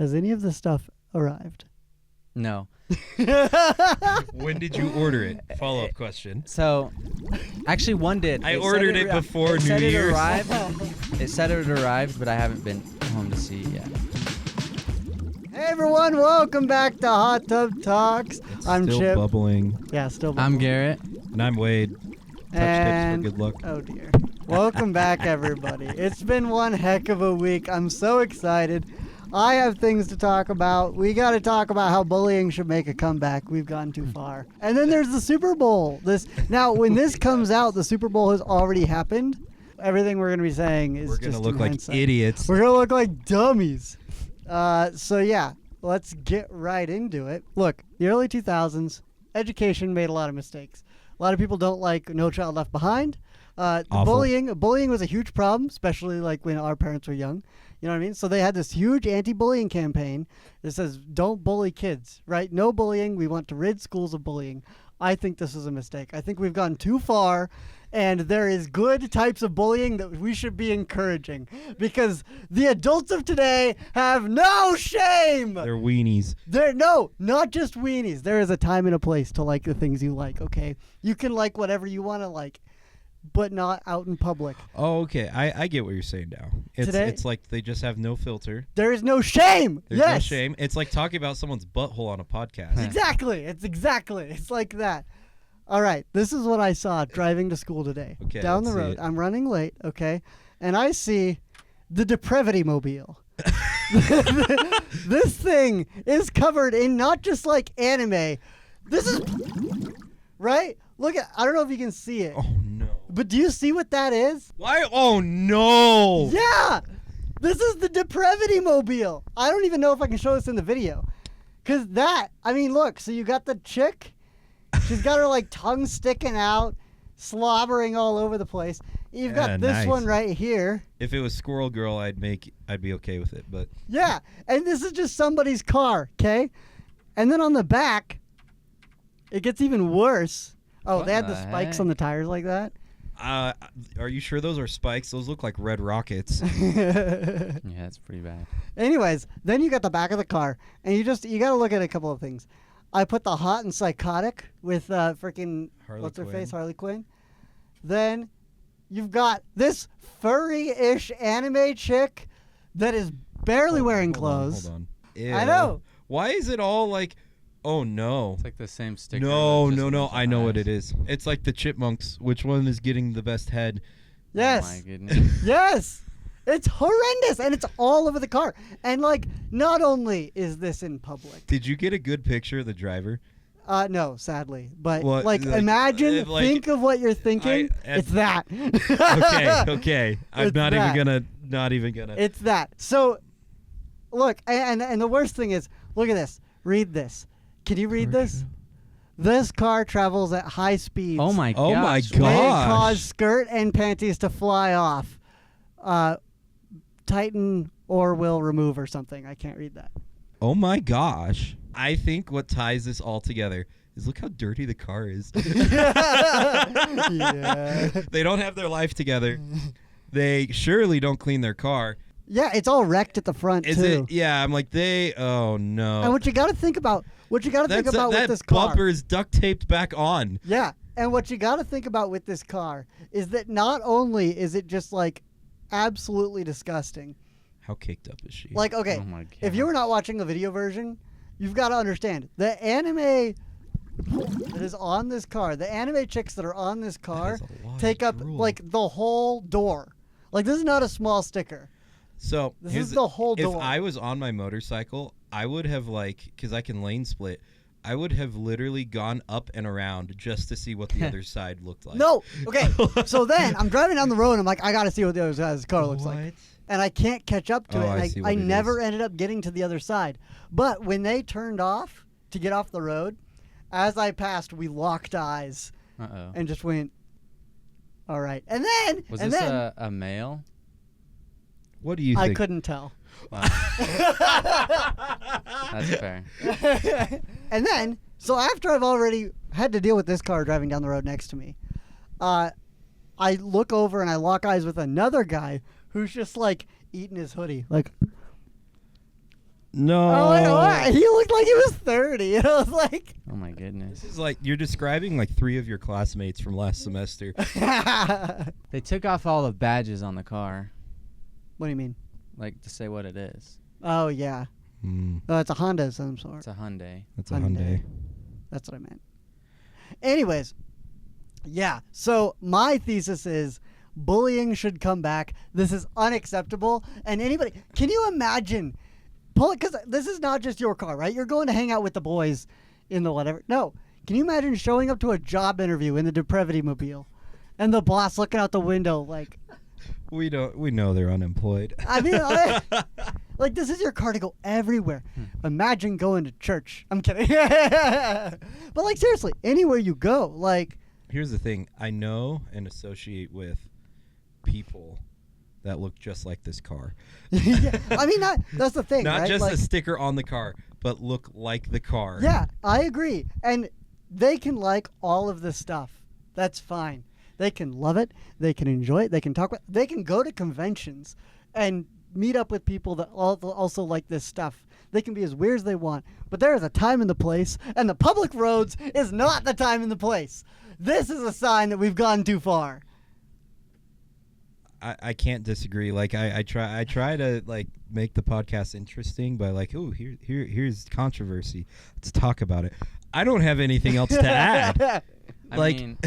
Has any of the stuff arrived? No. When did you order it? Follow-up question. So, actually, one did. I ordered it before New Year's. It said it arrived, but I haven't been home to see it yet. Hey everyone, welcome back to Hot Tub Talks. I'm Still Chip. bubbling. Yeah, still bubbling. I'm Garrett. And I'm Wade. And Tips for good luck. oh dear. Welcome back everybody. It's been one heck of a week. I'm so excited. I have things to talk about. We got to talk about how bullying should make a comeback. We've gone too far. And then there's the Super Bowl. Now, when this comes out, the Super Bowl has already happened. Everything we're going to be saying is We're going to just look in like hindsight. idiots. We're going to look like dummies. So yeah, let's get right into it. Look, the early 2000s, education made a lot of mistakes. A lot of people don't like No Child Left Behind. Bullying was a huge problem, especially like when our parents were young. You know what I mean? So they had this huge anti-bullying campaign that says, don't bully kids, right? No bullying. We want to rid schools of bullying. I think this is a mistake. I think we've gone too far, and there is good types of bullying that we should be encouraging because the adults of today have no shame. They're weenies. No, not just weenies. There is a time and a place to like the things you like, okay? You can like whatever you want to like, but not out in public. Oh, okay. I get what you're saying now. It's like they just have no filter. There is no shame. There's yes. no shame. It's like talking about someone's butthole on a podcast. Exactly. It's like that. All right. This is what I saw driving to school today. Okay, Down the let's see road. it. I'm running late, okay? And I see the Depravity Mobile. This thing is covered in not just like anime. This is right? Look at I don't know if you can see it. Oh, no. But do you see what that is? Why? Oh, no. Yeah! This is the Depravity Mobile. I don't even know if I can show this in the video. Because look, so you got the chick. She's got her, like, tongue sticking out, slobbering all over the place. You've got this nice. one right here. If it was Squirrel Girl, I'd be okay with it, but Yeah, and this is just somebody's car, okay? And then on the back, it gets even worse. Oh, What they had the the spikes heck? on the tires like that? are you sure those are spikes? Those look like red rockets. Yeah, that's pretty bad. Anyways, then you got the back of the car, and you got to look at a couple of things. I put the hot and psychotic with freaking Harley what's her Quinn. face, Harley Quinn. Then you've got this furry-ish anime chick that is barely wearing clothes. Hold on. I know. Why is it all like? Oh no. It's like the same sticker. No. but just with I know what eyes. it is. It's like the chipmunks. Which one is getting the best head? Yes. Oh my goodness. Yes. It's horrendous, and it's all over the car. And like, not only is this in public. Did you get a good picture of the driver? No, sadly. But What, like, like, imagine, like, think of what you're thinking. It's that. Okay. I'm It's not that. even gonna. It's that. So, look, and the worst thing is, look at this. Read this. Can you read this? This car travels at high speeds. Oh my Oh my gosh. God. May Gosh. cause skirt and panties to fly off. Tighten or will remove or something. I can't read that. Oh my gosh. I think what ties this all together is look how dirty the car is. Yeah. They don't have their life together. They surely don't clean their car. Yeah, it's all wrecked at the front Is too. it? Yeah, I'm like oh no. And what you got to think about, with that this car. bumper is duct taped back on. Yeah, and what you got to think about with this car is that not only is it just like absolutely disgusting. How caked up is she? Like, okay, Oh my if you were not watching the video version, you've got to understand the anime that is on this car, the anime chicks that are on this car is a lot of take up drool. like the whole door. Like, this is not a small sticker. So This here's is the whole door. If I was on my motorcycle, I would have because I can lane split. I would have literally gone up and around just to see what the other side looked like. No, okay. So then I'm driving down the road and I'm like, I got to see what the other side's car looks like. What? And I can't catch up to Oh, it. I And see I what it never is. ended up getting to the other side. But when they turned off to get off the road, as I passed, we locked eyes Uh-oh. and just went, all right. And then, Was and this then a male? What do you I think? couldn't tell. Wow. That's fair. And then, so after I've already had to deal with this car driving down the road next to me, I look over and I lock eyes with another guy who's just like eating his hoodie. Like, No. Oh, wait, what? He looked like he was 30. I was like, Oh my goodness. This is like you're describing like 3 of your classmates from last semester. They took off all the badges on the car, what do you mean? like to say what it is. Oh, yeah. Oh, it's a Honda of some sort. It's a Hyundai. That's a Hyundai. Hyundai. That's what I meant. Anyways, yeah. So my thesis is bullying should come back. This is unacceptable. And anybody, can you imagine? Because this is not just your car, right? You're going to hang out with the boys in the whatever. No. Can you imagine showing up to a job interview in the Depravity Mobile, and the boss looking out the window like, We know they're unemployed. I mean, like this is your car to go everywhere. Imagine going to church. I'm kidding. But like seriously, anywhere you go, like Here's the thing. I know and associate with people that look just like this car. yeah, I mean that's the thing, Not right? just like, a sticker on the car, but look like the car. yeah, I agree. And they can like all of this stuff. That's fine. They can love it. They can enjoy it. They can talk about. They can go to conventions and meet up with people that also like this stuff. They can be as weird as they want, but there is a time and the place, and the public roads is not the time and the place. This is a sign that we've gone too far. I can't disagree. Like I try to like make the podcast interesting by like, oh, here's controversy. Let's talk about it. I don't have anything else to add. I Like- mean,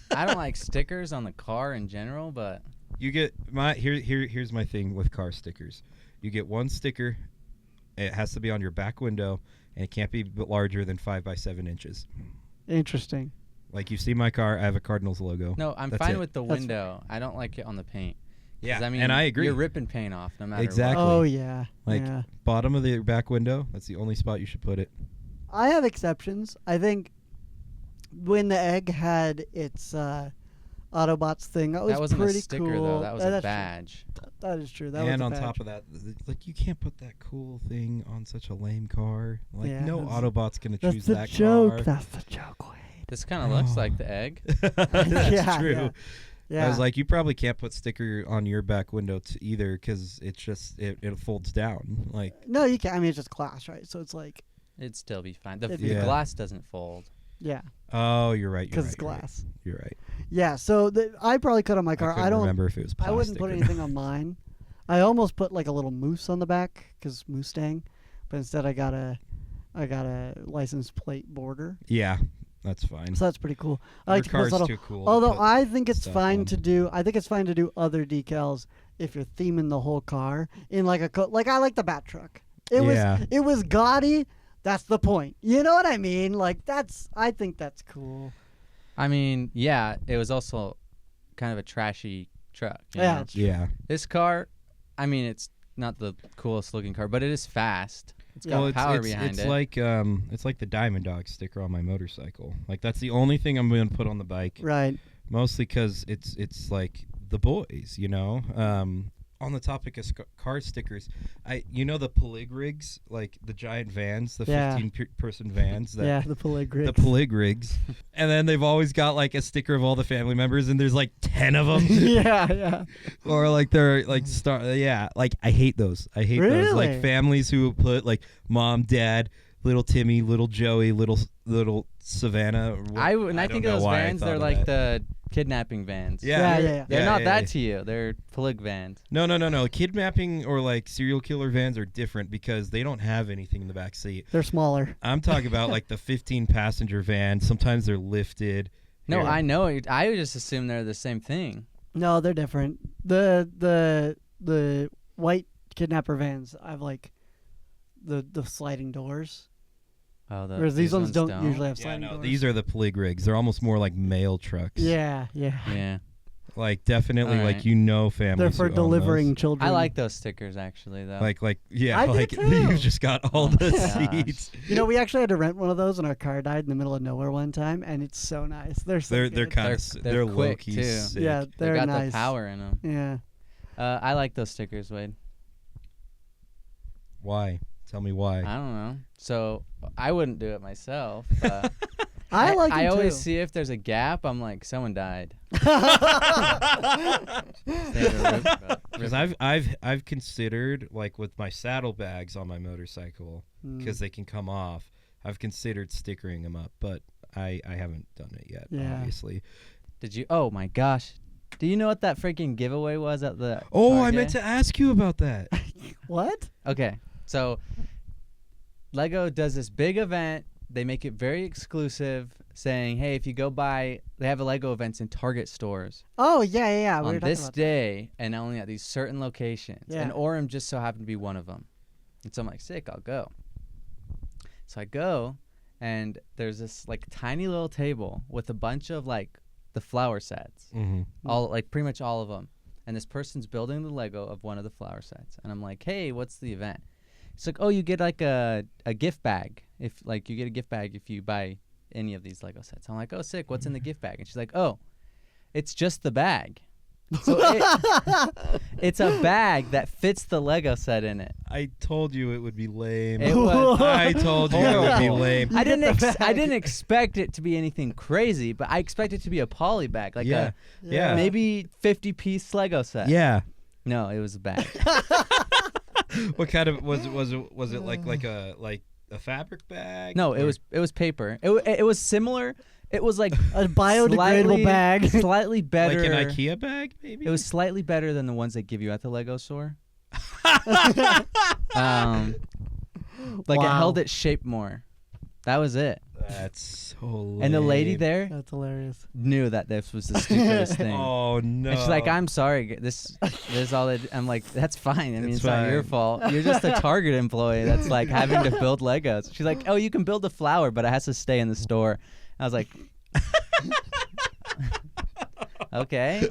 I don't like stickers on the car in general, but You get here's my thing with car stickers. You get one sticker. It has to be on your back window, and it can't be larger than 5 by 7 inches. Interesting. Like you see my car, I have a Cardinals logo. no, I'm That's fine it. with the That's window. I don't like it on the paint. 'Cause, Yeah, I mean, and I agree. You're ripping paint off no matter Exactly. Oh yeah. Like yeah. bottom of the back window. That's the only spot you should put it. I have exceptions. I think when the egg had its Autobots thing, that was That wasn't pretty a sticker cool. though. That was a that's true. Oh, badge. That is true. That and was on a badge. top of that, like you can't put that cool thing on such a lame car. Like Yeah, no that's- Autobot's gonna that's choose the that joke. car. That's the joke. Wade. This kind of looks Oh. like the egg. That's Yeah, true. yeah. Yeah. I was like, you probably can't put sticker on your back window either because it's just it folds down. Like no, you can't. I mean, it's just glass, right? So it's like, It'd still be fine. The Yeah. glass doesn't fold. yeah, oh, you're right. because it's glass. You're right. Yeah. So I probably could on my car. I couldn't remember if it was I plastic. wouldn't put or anything not. on mine. I almost put like a little moose on the back because Mustang, but instead I got a license plate border. Yeah, that's fine. So that's pretty cool. I Your like to put car's little. too cool. to Although put I think it's stuff fine on. to do. I think it's fine to do other decals if you're theming the whole car in like a like I like the Bat truck. Yeah. It was gaudy. That's the point. You know what I mean? Like I think that's cool. I mean, yeah, it was also kind of a trashy truck. you Yeah, know? it's true. Yeah. This car, I mean, it's not the coolest looking car, but it is fast. It's got Yeah. power behind it's it. it's like the Diamond Dog sticker on my motorcycle. Like that's the only thing I'm going to put on the bike. Right. Mostly because it's like the boys, you know. On the topic of car stickers, the Polig rigs, like the giant vans, the Yeah. 15-person vans. That, Yeah, the Polig The Polig rigs, and then they've always got like a sticker of all the family members, and there's like 10 of them. yeah, yeah. Or like they're like like I hate those. I hate those Really? like families who put like mom, dad, little Timmy, little Joey, little Savannah. or what- When I don't think know of those why I vans, they're they're like the kidnapping vans. Yeah, yeah. They're not that yeah. to you. They're Polig vans. No. Kidnapping or like serial killer vans are different because they don't have anything in the back seat. They're smaller. I'm talking about like the 15-passenger van. Sometimes they're lifted. No, Here. I know. I would just assume they're the same thing. No, they're different. The white kidnapper vans have like the sliding doors. Oh, Whereas these ones don't usually have Yeah, sliding no, doors. these are the Polig rigs. They're almost more like mail trucks. Yeah, yeah. Yeah, Like definitely Alright. like families. They're for who own delivering those. children. I like those stickers actually, though. Yeah, I do like too. you've just got all Oh the my gosh. seats. You know, we actually had to rent one of those when our car died in the middle of nowhere one time, and it's so nice. They're so They're good. kind They're- of they're low quick, key too. sick. Yeah, they they're got nice. the power in them. Yeah. I like those stickers, Wade. Why? Tell me why. I don't know. So I wouldn't do it myself. I like I them always too. see if there's a gap. I'm like, someone died. Because I've considered, like with my saddlebags on my motorcycle, Mm. because they can come off. I've considered stickering them up, but I haven't done it yet. Yeah. Obviously. Did you? Oh my gosh. Do you know what that freaking giveaway was at the? Oh, I Target? meant to ask you about that. What? Okay, so Lego does this big event. They make it very exclusive, saying, "Hey, if you go buy, they have a Lego events in Target stores Oh yeah. We were on talking this about day and only at these certain locations." Yeah. And Orem just so happened to be one of them. And so I'm like, "Sick, I'll go." So I go, and there's this like tiny little table with a bunch of like the flower sets, Mm-hmm. all like pretty much all of them. And this person's building the Lego of one of the flower sets, and I'm like, "Hey, what's the event?" It's like, "Oh, you get like a gift bag if like you get a gift bag if you buy any of these Lego sets." I'm like, "Oh, sick. What's in the gift bag?" And she's like, "Oh, it's just the bag." So it's a bag that fits the Lego set in it. I told you it would be lame. It was I told you it would be horrible. lame. You I get didn't the I bag. didn't expect it to be anything crazy, but I expected it to be a poly bag, like Yeah. Yeah. a maybe 50-piece Lego set. Yeah. No, it was a bag. What kind of was it like a fabric bag? No, or- it was paper. It was similar. It was like A biodegradable slightly- bag. slightly better. like an IKEA bag, maybe. It was slightly better than the ones they give you at the Lego store. Like it Wow. held its shape more. That was it. That's so lame. And the lady there That's hilarious. knew that this was the stupidest thing. Oh no. And she's like, "I'm sorry. This is all." I'm like, "That's fine. I mean, It's it's not your fine." fault. You're just a Target employee that's like having to build Legos." She's like, "Oh, you can build a flower, but it has to stay in the store." I was like, "Okay."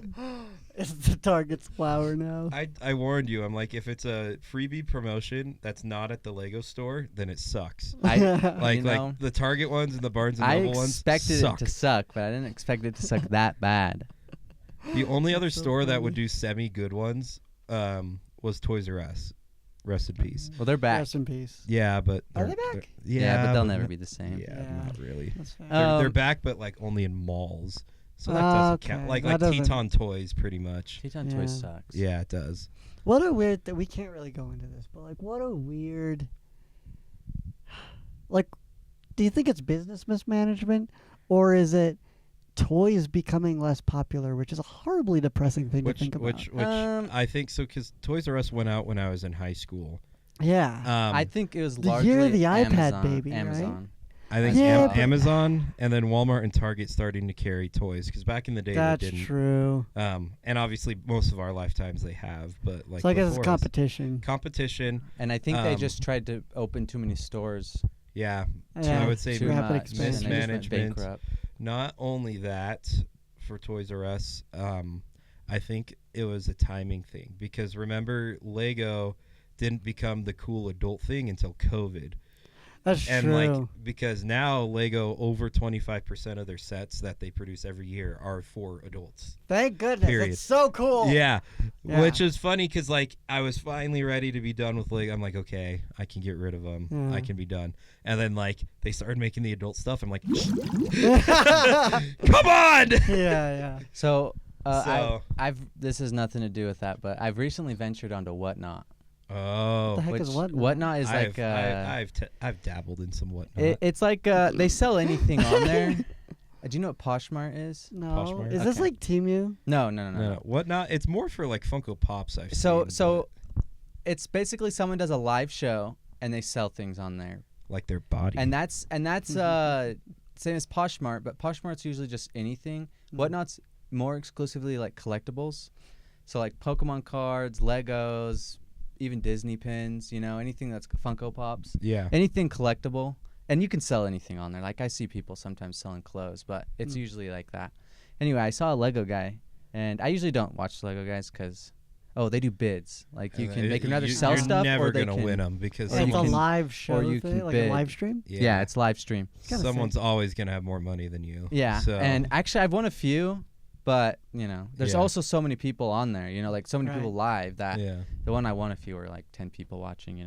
It's the Target's flower now. I warned you. I'm like, if it's a freebie promotion that's not at the Lego store, then it sucks. I Like you know, like the Target ones and the Barnes and I Noble ones expected suck. it to suck, but I didn't expect it to suck that bad. The only other so store that funny. would do semi good ones was Toys R Us. Rest in peace. Well, they're back. Rest in peace. Yeah, but Are they're- they back? they're- Yeah, but they'll never not- be the same. Yeah, Yeah. not really. That's fair. They're Um, back, but like only in malls. So that doesn't count. Okay, Like that doesn't- Teton Toys, pretty much. Teton Yeah. Toys sucks. Yeah, it does. What a weird that we can't really go into this, but like what a weird like do you think it's business mismanagement or is it toys becoming less popular, which is a horribly depressing thing to think about. Which I think so because Toys R Us went out when I was in high school. Yeah. I think it was The largely year of the iPad Amazon, baby, right? Amazon. I think Yeah, but- Amazon and then Walmart and Target starting to carry toys because back in the day That's they didn't. true. And obviously most of our lifetimes they have, but like It's like it's before us- competition. competition. And I think they Um, just tried to open too many stores. Yeah, Yeah, I would say too rapid much, expansion. and they just went Mismanagement. bankrupt. not only that for Toys R Us, I think it was a timing thing because remember Lego didn't become the cool adult thing until COVID. That's And true. like because now Lego over 25% of their sets that they produce every year are for adults. Thank goodness. period. It's so cool. Yeah. Yeah. Which is funny cuz like I was finally ready to be done with Lego. I'm like, okay, I can get rid of them. Yeah. I can be done. And then like they started making the adult stuff. I'm like, yeah, come on. yeah. So, So- I've this has nothing to do with that, but I've recently ventured onto Whatnot. Oh. The heck Which is Whatnot? Whatnot is like I've dabbled in some Whatnot. it's like they sell anything on there. Do you know what Poshmark is? No. Poshmark? Is this Okay. like Temu? No. no, Whatnot. It's more for like Funko Pops. I've So seen, it's basically someone does a live show and they sell things on there. but, like their body. And that's same as Poshmark, but Poshmark's usually just anything. Whatnot's more exclusively like collectibles. So like Pokemon cards, Legos, even Disney pins, you know, anything that's Funko Pops. yeah. Anything collectible. And you can sell anything on there. Like I see people sometimes selling clothes, but it's usually like that. Anyway, I saw a Lego guy, and I usually don't watch Lego guys because, they do bids. Like you can, they can either sell you're stuff never or they gonna can win them because or It's you a can- live show you thing, can like bid. a live stream. Yeah, it's live stream. Kinda Someone's always gonna have more money than you. Yeah, So, and actually I've won a few, but there's Yeah. also so many people on there. Like so many people live that yeah. the one I won a few were like 10 people watching.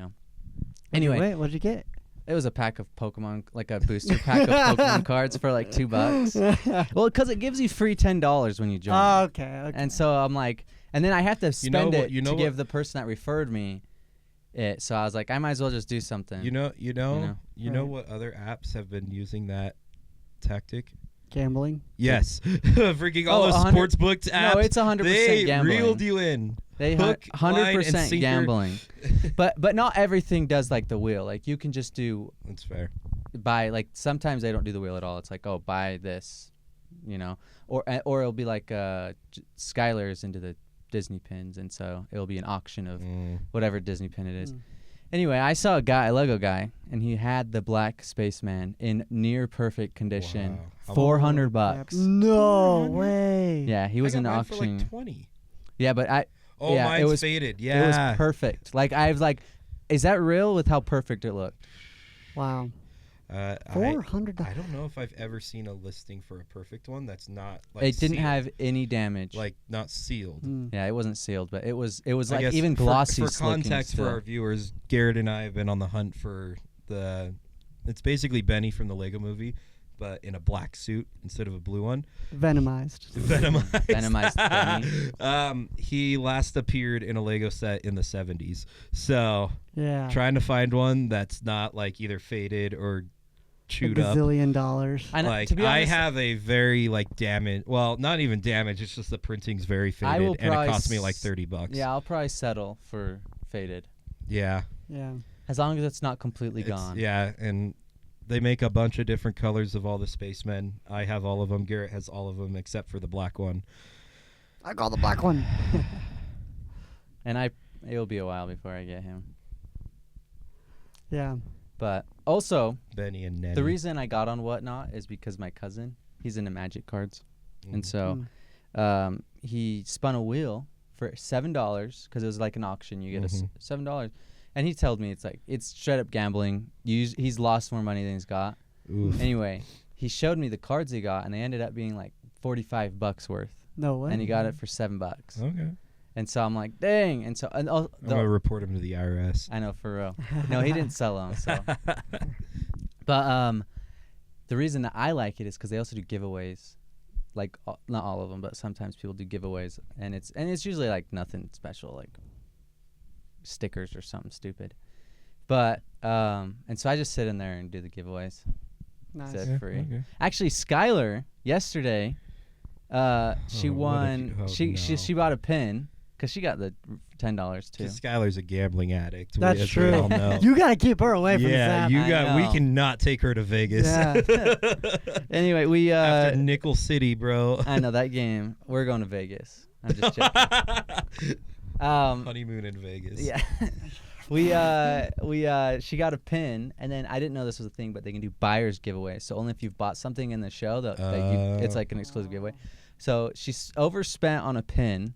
Anyway, Wait, what'd you get? It was a pack of Pokemon, like a booster pack of Pokemon cards for like $2. Well, because it gives you free $10 when you join. Oh, okay. And so I'm like, and then I have to spend what- it you know to what- give the person that referred me it. So I was like, I might as well just do something. You know Right. what other apps have been using that tactic? Gambling. Yes, freaking all Oh, those 100 sports books apps. No, it's 100% they gambling. reeled you in. They Hook, line, and 100% sinker. gambling. but not everything does like the wheel. Like you can just do That's fair. buy, like sometimes they don't do the wheel at all. It's like, oh, buy this, or it'll be like Skylar's into the Disney pins, and so it'll be an auction of whatever Disney pin it is. Mm. Anyway, I saw a Lego guy, and he had the black spaceman in near perfect condition. Wow. How $400. No 400? way. Yeah, he was I in got the mine for auction. like 20. Yeah, but Oh, Yeah, mine's it was- faded. it Yeah, was perfect. Like I was like, is that real? With how perfect it looked. Wow. I $400. I don't know if I've ever seen a listing for a perfect one that's not like It didn't sealed. have any damage. like not sealed. Mm. Yeah, it wasn't sealed, but it was I like guess even glossy. For context for our viewers, Garrett and I have been on the hunt for it's basically Benny from the Lego Movie, but in a black suit instead of a blue one. Venomized. Venomized Benny. He last appeared in a Lego set in the 70s. So Yeah. trying to find one that's not like either faded or chewed a up. gazillion dollars. I know, Like to be I honest, have a very like damaged. Well, not even damaged. It's just the printing's very I faded, will and it probably cost me like $30. Yeah, I'll probably settle for faded, Yeah. Yeah. as long as it's not completely It's- gone. Yeah, and they make a bunch of different colors of all the spacemen. I have all of them. Garrett has all of them except for the black one. I got the black one. And it'll be a while before I get him. Yeah. But also, Benny and Nettie. the reason I got on Whatnot is because my cousin, he's into Magic cards, and so he spun a wheel for $7 because it was like an auction. You get $7, and he told me it's straight up gambling. He's lost more money than he's got. Oof. Anyway, he showed me the cards he got, and they ended up being like $45 worth, No way. and he got it for $7. Okay. And so I'm like, dang. And so I'm gonna report him to the IRS. I know, for real. No, he didn't sell them. So, but the reason that I like it is because they also do giveaways. Like not all of them, but sometimes people do giveaways, and it's usually like nothing special, like stickers or something stupid. But and so I just sit in there and do the giveaways. Nice. It's Yeah, free. okay. Actually, Skylar yesterday, she Oh, what if won. you- She bought a pin because she got the $10 too. 'Cause Skylar's a gambling addict. That's as true. We all know. You gotta keep her away from this yeah, app. you I got. We know. cannot take her to Vegas. Yeah. Anyway, we After Nickel City, bro. I know that game. We're going to Vegas. I'm just joking. Honeymoon in Vegas. Yeah. She got a pin, and then I didn't know this was a thing, but they can do buyer's giveaway. So only if you've bought something in the show it's like an exclusive giveaway. So she's overspent on a pin,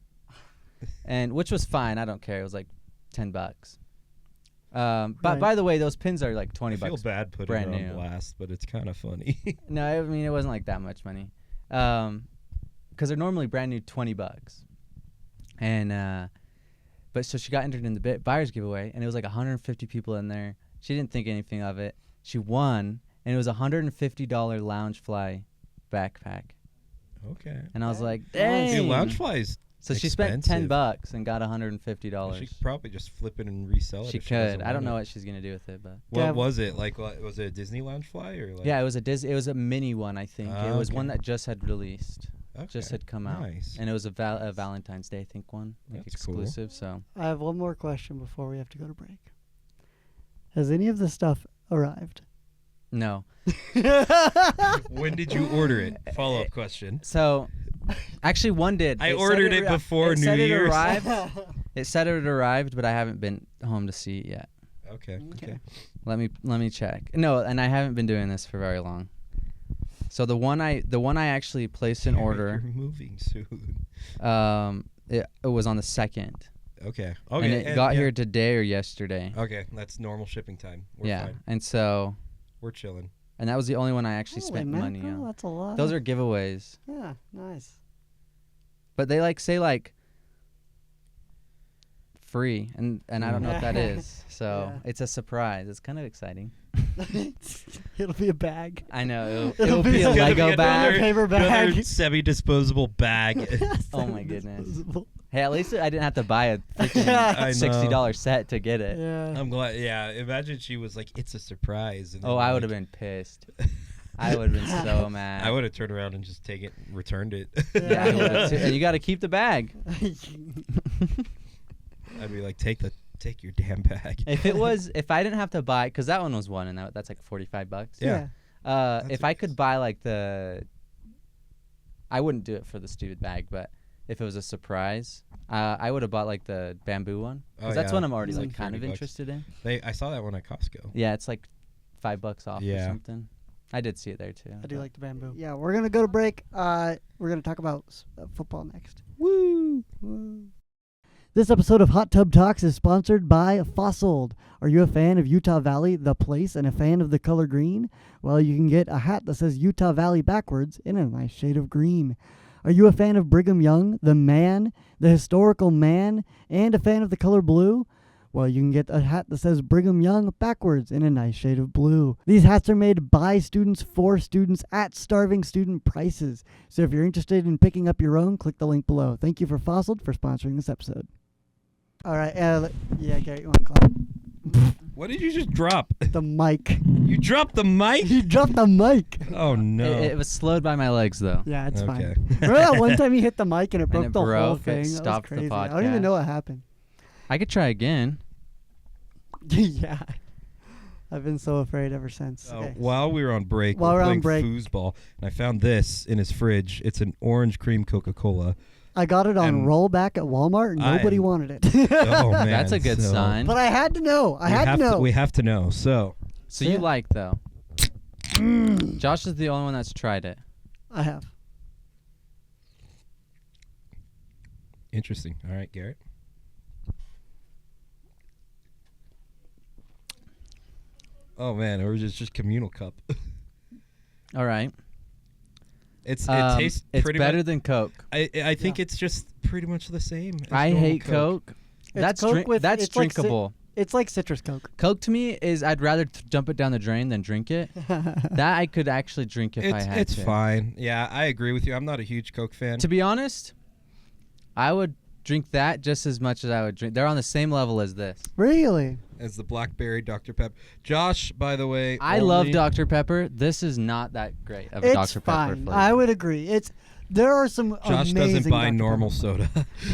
and which was fine. I don't care. It was like $10. But Right. by the way, those pins are like $20. I feel bad putting brand her on new. blast, but it's kind of funny. No, I mean it wasn't like that much money, because they're normally brand new $20, and but so she got entered in the buyer's giveaway, and it was like 150 people in there. She didn't think anything of it. She won, and it was a $150 Loungefly backpack, Okay. and I was like, Dude, dang. Dude, Loungefly's So she spent expensive. $10 and got $150. She could probably just flip it and resell it. She if she doesn't could. I don't want know it. what she's gonna do with it, but What Yeah. was it like? What, was it a Disney Loungefly or like? yeah, it was a mini one, I think. It was one Okay. that just had released. Okay. Just had come out, Nice. and it was a Valentine's Day, I think, one like That's cool. exclusive. So I have one more question before we have to go to break. Has any of the stuff arrived? no. When did you order it? Follow up question. So actually, one did. I It said ordered it before it New said Year's. It arrived. It said it arrived, but I haven't been home to see it yet. Okay. Okay. Let me check. No, and I haven't been doing this for very long. So the one I actually placed an Garrett, order. You're moving soon. It was on the 2nd, Okay. and Okay. it got yeah. here today or yesterday. Okay, that's normal shipping time. We're Yeah, fine. and so We're chilling. and that was the only one I actually Holy spent money mackerel, on. That's a lot. Those are giveaways, Yeah, nice. but they say free, and I don't know what that is. So Yeah. it's a surprise. It's kind of exciting. It'll be a bag. I know It'll it'll be be a It's It's gonna Lego be bag. another- Paper bag. another semi-disposable bag. Oh my goodness. Disposable. Hey, at least I didn't have to buy a I freaking know. $60 set to get it. Yeah. I'm glad. Yeah, imagine she was like, "It's a surprise." And Oh, then, I would have like, been pissed. I would have been so mad. I would have turned around and just returned it. Yeah, I would have too. And you got to keep the bag. I'd be like, take your damn bag. If I didn't have to buy, because that one was one, and that's like $45. Yeah. That's If I could buy like I wouldn't do it for the stupid bag, but if it was a surprise, I would have bought like the bamboo one. 'Cause Oh, that's yeah. one I'm already It's like like kind of $30. interested in. I saw that one at Costco. Yeah, it's like $5 off or Yeah. something. I did see it there too. I do but- like the bamboo. Yeah, we're gonna go to break. We're gonna talk about football next. Woo! Woo. This episode of Hot Tub Talks is sponsored by Fossiled. Are you a fan of Utah Valley, the place, and a fan of the color green? Well, you can get a hat that says Utah Valley backwards in a nice shade of green. Are you a fan of Brigham Young, the man, the historical man, and a fan of the color blue? Well, you can get a hat that says Brigham Young backwards in a nice shade of blue. These hats are made by students for students at starving student prices. So if you're interested in picking up your own, click the link below. Thank you for Fossiled for sponsoring this episode. All right. Yeah, Gary, you want to clap? What did you just drop? The mic. You dropped the mic? He dropped the mic. Oh no. It was slowed by my legs though. Yeah, it's fine. Okay. Remember that one time he hit the mic and it broke it the whole broke, it thing? That was stopped the crazy. I don't even podcast. know what happened. I could try again. Yeah. I've been so afraid ever since. Okay. While we were on break, While we're on playing break. foosball, and I found this in his fridge. It's an orange cream Coca-Cola. I got it on and rollback at Walmart and nobody I'm- wanted it. Oh man, That's a good so sign. But I had to know. I we had have to know. we have to know. So So Yeah. you like though? Josh is the only one that's tried it. I have. interesting. All right, Garrett. Oh man, or just communal cup. All right. It tastes it's pretty better much. than Coke. I think it's just pretty much the same. as I normal hate Coke. It's Coke with- That's it's like ci- drinkable. It's like citrus Coke. Coke to me is I'd rather dump it down the drain than drink it. That I could actually drink if I had It's to. fine. Yeah, I agree with you. I'm not a huge Coke fan. To be honest, I would drink that just as much as I would drink. They're on the same level as this. Really? As the blackberry Dr. Pepper. Josh, by the way, I love only- Dr. Pepper. This is not that great of a It's Dr. Pepper fine. flavor. I would agree. There are some Josh amazing doesn't buy Dr. normal Pepper.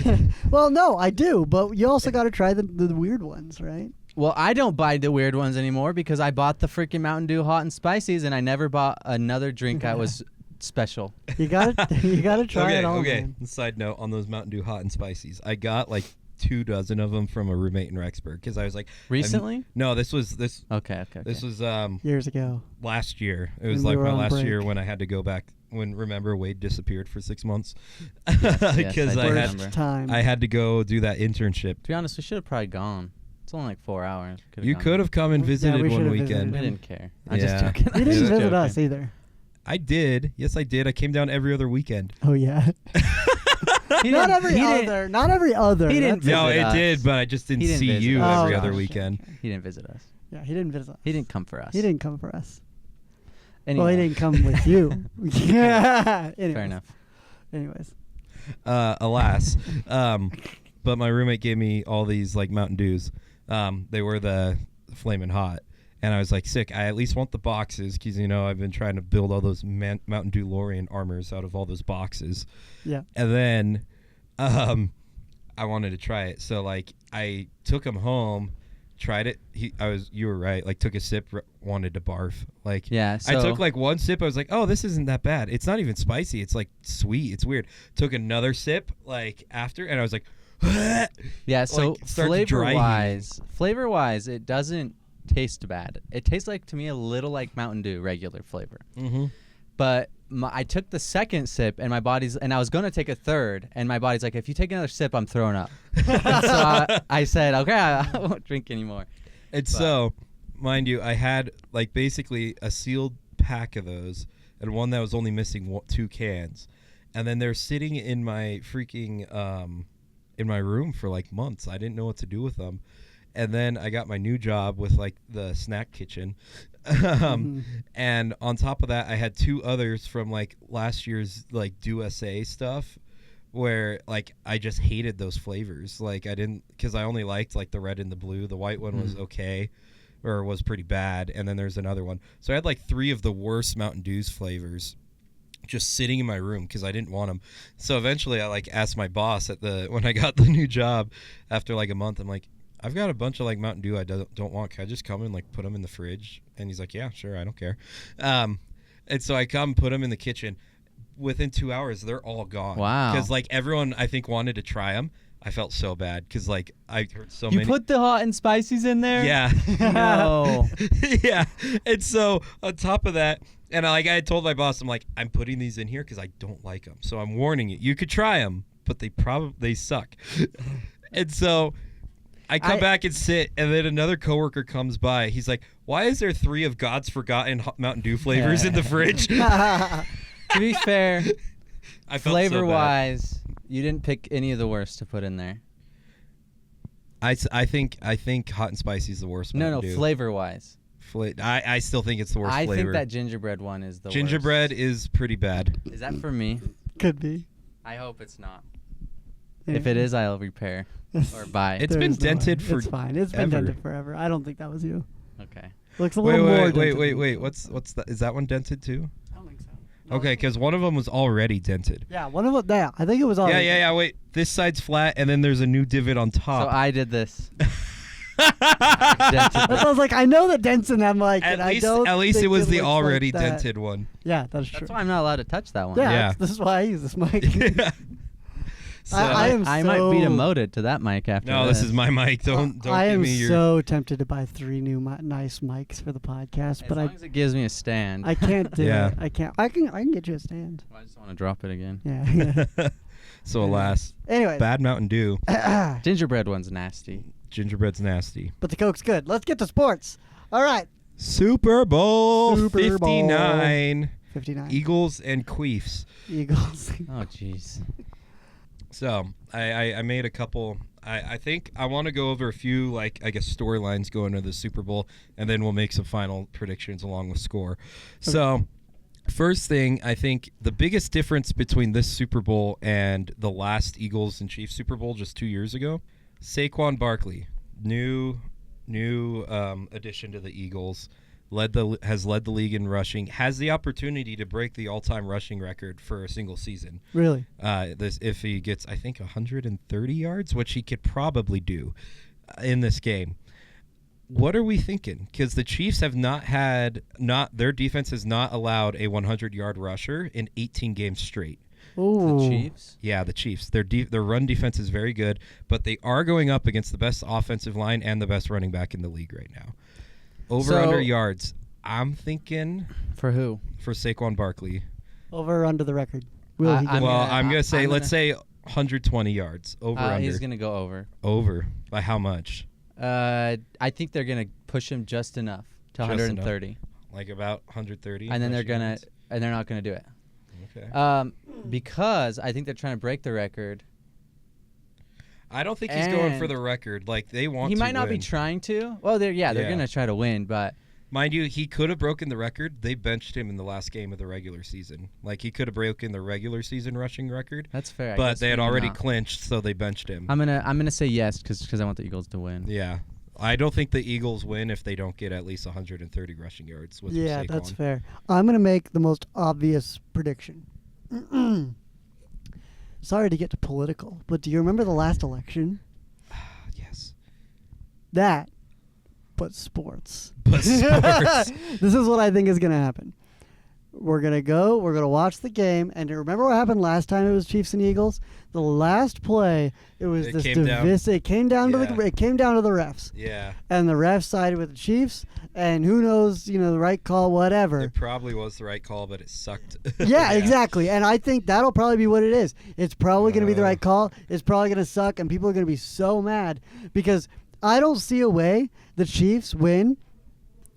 soda. Well, no, I do, but you also got to try the weird ones, right? Well, I don't buy the weird ones anymore because I bought the freaking Mountain Dew Hot and Spices, and I never bought another drink that was special. You got to you got to try okay, it all, okay. man. Side note on those Mountain Dew Hot and Spices, I got like 24 of them from a roommate in Rexburg because I was like, Recently? no, this was Okay. this was Years ago. last year. It was When we like were my on last year break. when I had to go back. When remember Wade disappeared for 6 months yes, because I I do had remember. Time. I had to go do that internship. To be honest, we should have probably gone. It's only like 4 hours. You could have come and Yeah, visited we one should've weekend. visited We him. didn't care. I'm Yeah. just joking. You I'm didn't just visit joking. us either. I did. Yes, I did. I came down every other weekend. Oh yeah. He Not didn't- every he didn't- other. Not every other. He didn't That's- No, visit it us. did, but I just didn't He didn't see visit you us. every Oh, other gosh, weekend. He didn't visit us. Yeah, he didn't visit us. He didn't come for us. He didn't come for us. Anyway, Well, he didn't come with you. Yeah. Anyways. fair enough. Anyways. Alas. But my roommate gave me all these like Mountain Dews. They were the Flamin' Hot. And I was like, sick. I at least want the boxes because, you know, I've been trying to build all those Mountain Dew Lorian armors out of all those boxes. Yeah. And then I wanted to try it. So, like, I took him home, tried it. You were right. Like, took a sip, wanted to barf. Like, Yeah. I So took like one sip. I was like, "Oh, this isn't that bad. It's not even spicy. It's like sweet. It's weird." Took another sip like after, and I was like, yeah. So like, start to dry flavor wise, it doesn't taste bad. It tastes like to me a little like Mountain Dew regular flavor. mm-hmm. But I took the second sip, and I was gonna take a third, and my body's like, if you take another sip, I'm throwing up. And so I said, okay, I won't drink anymore. And so, mind you, I had like basically a sealed pack of those, and one that was only missing 2 cans, and then they're sitting in my freaking in my room for like months. I didn't know what to do with them. And then I got my new job with like the snack kitchen. And on top of that, I had 2 others from like last year's like Do SA stuff where like I just hated those flavors. Like I didn't, because I only liked like the red and the blue. The white one was okay, or was pretty bad. And then there's another one. So I had like 3 of the worst Mountain Dews flavors just sitting in my room because I didn't want them. So eventually I like asked my boss when I got the new job after like a month, I'm like, I've got a bunch of like Mountain Dew I don't want. Can I just come and like put them in the fridge? And he's like, yeah, sure, I don't care. And so I come put them in the kitchen. Within 2 hours, they're all gone. Wow. Because like everyone I think wanted to try them. I felt so bad because like I heard so You many. put the hot and spices in there? Yeah. No. Yeah. And so on top of that, and I told my boss, I'm like, I'm putting these in here because I don't like them. So I'm warning you. You could try them, but they suck. And so I come back and sit, and then another coworker comes by. He's like, why is there 3 of God's forgotten Mountain Dew flavors in the fridge? To be fair, I felt flavor so bad. wise, you didn't pick any of the worst to put in there. I think hot and spicy is the worst. No, Mountain Dew. flavor wise. I still think it's the worst flavor. I think that gingerbread one is the gingerbread is pretty bad. worst. Is that for me? Could be. I hope it's not. Yeah. If it is, I'll repair or buy. It's There been is no way. dented for It's fine. It's been ever. dented forever. I don't think that was you. Okay. Looks a little more dented. Wait. What's that? Is that one dented too? I don't think so. Okay, because one of them was already dented. Yeah, one of them. Yeah, I think it was all. Yeah. Wait, this side's flat, and then there's a new divot on So top. I did this. That's what I was like, I know the dents in that mic, at and I least, don't. at least think it was the looks already like that. dented one. Yeah, that's true. That's why I'm not allowed to touch that one. Yeah, Yeah. this is why I use this mic. So, I am I might be so- demoted to that mic after no, this is my mic. Don't I give am me your. so tempted to buy 3 new nice mics for the podcast, As but long as it gives me a stand. I can't do Yeah. it. I can't. I can get you a stand. I just want to drop it again. Yeah. So alas, Anyways, bad Mountain Dew. Gingerbread one's nasty. Gingerbread's nasty. but the Coke's good. Let's get to sports. All right, Super Bowl Super Bowl. 59. 59 Eagles and Queefs. Eagles. Oh, jeez. So I made a couple. I think I want to go over a few, like, I guess, storylines going into the Super Bowl, and then we'll make some final predictions along with score. So first thing, I think the biggest difference between this Super Bowl and the last Eagles and Chiefs Super Bowl just 2 years ago, Saquon Barkley, new addition to the Eagles, has led the league in rushing, has the opportunity to break the all-time rushing record for a single season. Really? If he gets, I think, 130 yards, which he could probably do in this game. What are we thinking? Because the Chiefs have their defense has not allowed a 100-yard rusher in 18 games straight. Ooh. The Chiefs? Yeah, the Chiefs. Their run defense is very good, but they are going up against the best offensive line and the best running back in the league right now. Over/under yards. I'm thinking For who? for Saquon Barkley. Over or under the record? Will he get I'm it? Well, gonna- I'm gonna say, I'm let's gonna- say 120 yards. Over/under. He's going to go over. Over. By how much? I think they're going to push him just enough to Just 130. Like about 130. And then they're rushing going yards? to and they're not going to do it. Okay. Because I think they're trying to break the record. I don't think he's going for and the record. Like, they want He to might not be win. trying to. Well, they're Yeah. going to try to win, but Mind you, he could have broken the record. They benched him in the last game of the regular season. Like, he could have broken the regular season rushing record, that's fair. I but guess they had maybe already not. clinched, so they benched him. I'm gonna say yes because I want the Eagles to win. Yeah. I don't think the Eagles win if they don't get at least 130 rushing yards with Yeah, Saquon. that's fair. I'm going to make the most obvious prediction. Sorry to get to political, but do you remember the last election? Yes. That, but sports. But sports. This is what I think is going to happen. We're going to watch the game, and remember what happened last time it was Chiefs and Eagles? The last play, it was It this came down- it came down to Yeah. the refs. Yeah. And the refs sided with the Chiefs, and who knows, the right call, whatever. It probably was the right call, but it sucked. Yeah, exactly. And I think that'll probably be what it is. It's probably going to be the right call. It's probably going to suck, and people are going to be so mad because I don't see a way the Chiefs win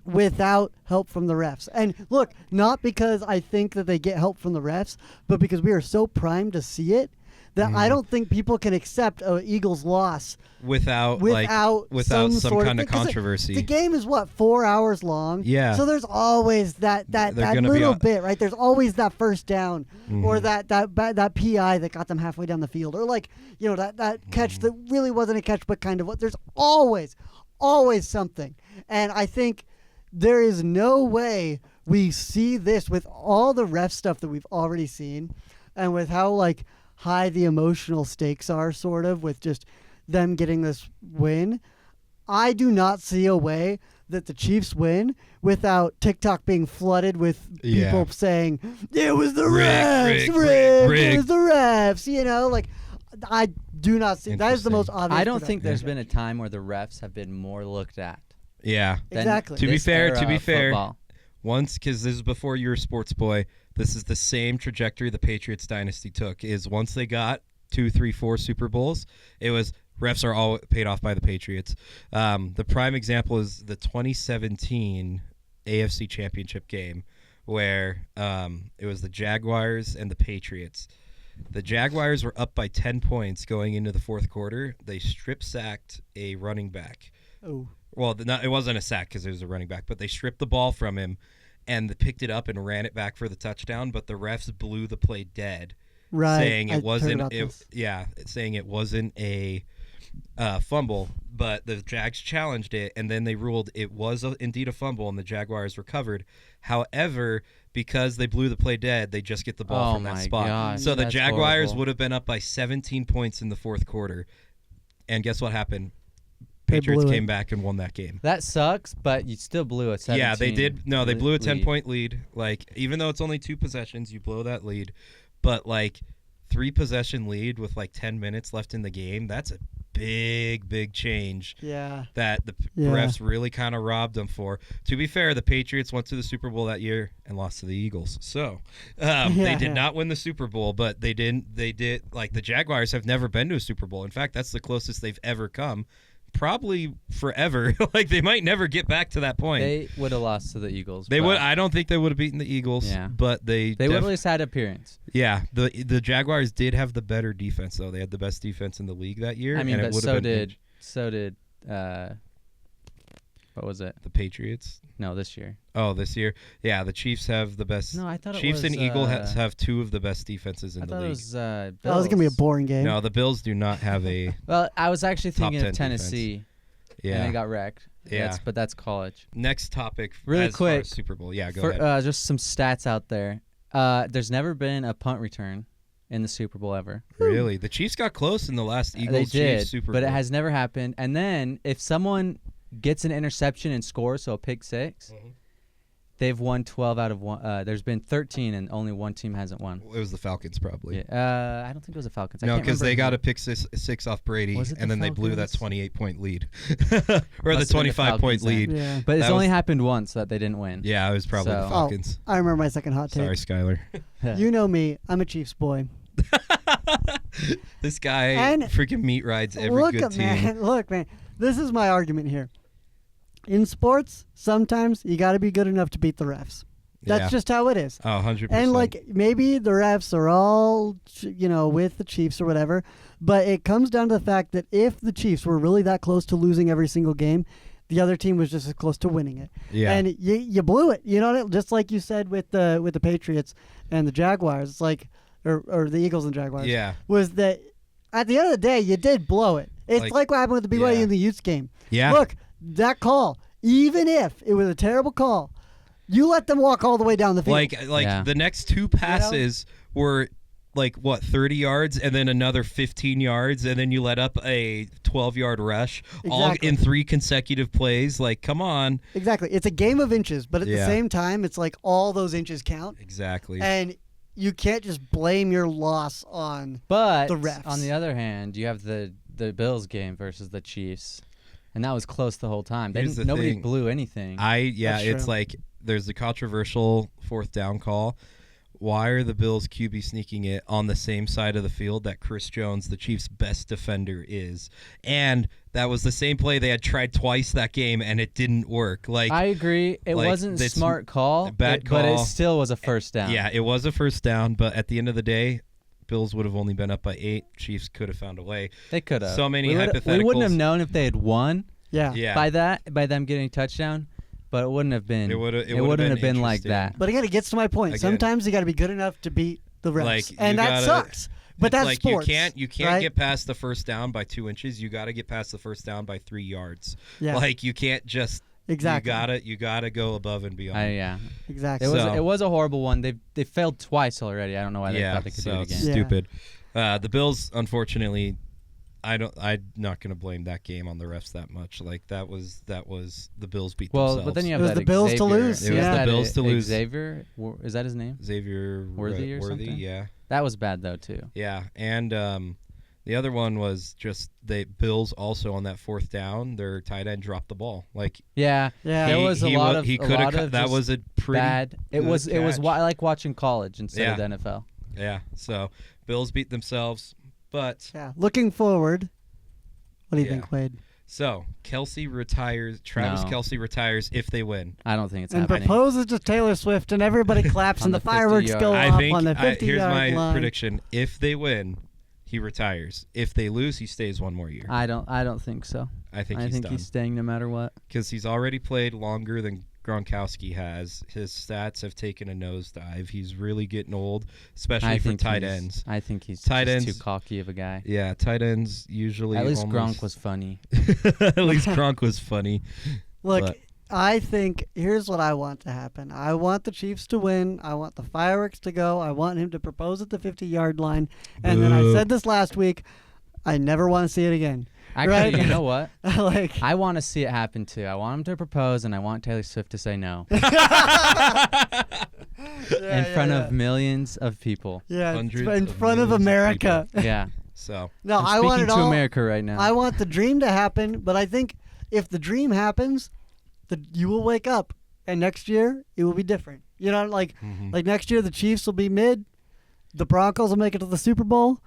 without help from the refs. And look, not because I think that they get help from the refs, but because we are so primed to see it that I don't think people can accept a Eagles loss without some sort kind of thing. 'Cause controversy. The game is 4 hours long. Yeah. So there's always that They're gonna be little on- bit, right? There's always that first down or that PI that got them halfway down the field, or like that catch that really wasn't a catch but kind of what. There's always something, and I think there is no way we see this with all the ref stuff that we've already seen, and with how like high the emotional stakes are, sort of with just them getting this win. I do not see a way that the Chiefs win without TikTok being flooded with people saying it was the refs, it was the refs. Like I do not see that is the most obvious. I don't for think them. there's been a time where the refs have been more looked at. Yeah. than Exactly. To be this fair, era of football. once, because this is before you were a sports boy, this is the same trajectory the Patriots dynasty took. Is once they got 2, 3, 4 Super Bowls, it was refs are all paid off by the Patriots. The prime example is the 2017 AFC Championship game, where it was the Jaguars and the Patriots. The Jaguars were up by 10 points going into the fourth quarter. They strip sacked a running back. Oh. Well, it wasn't a sack because it was a running back, but they stripped the ball from him and they picked it up and ran it back for the touchdown. But the refs blew the play dead, Right. saying I it heard wasn't. about this. Saying it wasn't a fumble. But the Jags challenged it, and then they ruled it was indeed a fumble, and the Jaguars recovered. However, because they blew the play dead, they just get the ball from that my spot. gosh, So the that's Jaguars horrible. would have been up by 17 points in the fourth quarter, and guess what happened? They Patriots blew it. came back and won that game. That sucks, but you still blew a 17. Yeah, they did. No, they blew a lead. 10-point lead. Like, even though it's only 2 possessions, you blow that lead. But, like, 3-possession lead with, like, 10 minutes left in the game, that's a big change Yeah. that the Yeah. refs really kind of robbed them for. To be fair, the Patriots went to the Super Bowl that year and lost to the Eagles. So, they did not win the Super Bowl, but they did, like, the Jaguars have never been to a Super Bowl. In fact, that's the closest they've ever come. Probably forever. Like, they might never get back to that point. They would have lost to the Eagles. They but would. I don't think they would have beaten the Eagles. Yeah. But they They would have at least had appearance. Yeah. The Jaguars did have the better defense, though. They had the best defense in the league that year. I mean, and it but would so have been did what was it? the Patriots. No, this year. Oh, this year. Yeah, the Chiefs have the best. No, I thought it Chiefs was, and Eagles have 2 of the best defenses in I the thought league. it was That was gonna be a Bills. boring game. No, the Bills do not have a. Well, I was actually Top thinking 10 of Tennessee, and Yeah. they got wrecked. Yeah. But that's college. Next topic. Really as far as quick, Super Bowl. Yeah, go For, ahead. just some stats out there. There's never been a punt return in the Super Bowl ever. Really, the Chiefs got close in the last They Eagles did, Chiefs Super Bowl. but it has never happened. And then if someone gets an interception and scores, so a pick six, Mhm. they've won 12 out of 1. There's been 13, and only one team hasn't won. It was the Falcons, probably. Yeah. I don't think it was the Falcons. I No, can't because they remember got who- a pick six off Brady, Was it and the then they blew that Falcons? 28-point lead, or the Must have been the 25-point Falcons then. lead. Yeah. But it's that only was- happened once that they didn't win. Yeah, it was probably the So- Falcons. I remember my second hot take. Sorry, Skyler. You know me. I'm a Chiefs boy. This guy And freaking meat rides every look good at team. man. Look, man. This is my argument here. In sports, sometimes you got to be good enough to beat the refs. That's Yeah. just how it is. Oh, 100%. And like maybe the refs are all with the Chiefs or whatever, but it comes down to the fact that if the Chiefs were really that close to losing every single game, the other team was just as close to winning it. Yeah. And you blew it. You know, just like you said with the Patriots and the Jaguars. It's like or the Eagles and Jaguars. Yeah. Was that at the end of the day you did blow it. It's Like- like what happened with the BYU yeah. and the Utes game. Yeah. Look, that call, even if it was a terrible call, you let them walk all the way down the field. Like Yeah. the next 2 passes were like what 30 yards and then another 15 yards and then you let up a 12-yard rush all Exactly. in 3 consecutive plays. Like, come on. Exactly. It's a game of inches, but at the Yeah. same time, it's like all those inches count, Exactly. and you can't just blame your loss on. But The refs. on the other hand, you have the Bills game versus the Chiefs, and that was close the whole time. Here's the Nobody thing. blew anything. That's It's true. like there's a controversial 4th down call. Why are the Bills QB sneaking it on the same side of the field that Chris Jones, the Chiefs' best defender, is? And that was the same play they had tried twice that game, and it didn't work. Like, I agree. It like, wasn't a it's smart call, a bad but it call. still was a first down. yeah, it was a first down, but at the end of the day, Bills would have only been up by 8. Chiefs could have found a way. They could have. So many We wouldn't have hypotheticals. known if they had won Yeah. Yeah. by them getting a touchdown, but it wouldn't have been. It would've wouldn't have been like interesting. that. But again, it gets to my point. Again. Sometimes you got to be good enough to beat the refs, Like, and you that gotta- sucks. But It's that's like sports. you can't right? get past the first down by 2 inches. You got to get past the first down by 3 yards. Yeah. Like you can't just Exactly. You gotta go above and beyond. Yeah. Exactly. It was a horrible one. They failed twice already. I don't know why they thought they could do it it's again. Yeah. stupid. The Bills, unfortunately, I'm not gonna blame that game on the refs that much. Like that was the Bills beat Well, themselves. but then you have It was that the Bills to Xavier- lose, It was yeah. the Bills to lose. Xavier, is that his name? Xavier Worthy or something? yeah, That was bad though too. yeah, and the other one was just the Bills also on that fourth down. Their tight end dropped the ball. Like Yeah, Yeah. there he- was a he lot wa- of he a could lot have. of That just was a pretty bad. It good was catch. like watching college instead of Yeah. the NFL. Yeah, so Bills beat themselves, but Yeah. Looking forward. What do you Yeah. think, Wade? so Kelsey retires. Travis No. Kelsey retires if they win. I don't think it's And happening. proposes to Taylor Swift, and everybody claps, On and the the fireworks 50 go yard. I off think on the here's 50-yard my line. prediction: if they win, he retires. If they lose, he stays one more year. I don't think so. I think I he's think done he's staying no matter what. because he's already played longer than Gronkowski has. His stats have taken a nosedive. He's really getting old, especially I for think tight he's- ends. I think he's Tight just ends- too cocky of a guy. Yeah, tight ends usually. At least almost- Gronk was funny. At least Gronk was funny. Look, But- I think here's what I want to happen. I want the Chiefs to win. I want the fireworks to go. I want him to propose at the 50-yard line. And then I Boo. said this last week. I never want to see it again. Actually, Right? you know what? Like, I want to see it happen too. I want him to propose, and I want Taylor Swift to say no in front of millions of people. yeah, Hundreds in of front of millions of America. Yeah. So No, I'm I want speaking it to all. America right now. I want the dream to happen, but I think if the dream happens, you will wake up, and next year it will be different. You know, like next year the Chiefs will be mid, the Broncos will make it to the Super Bowl.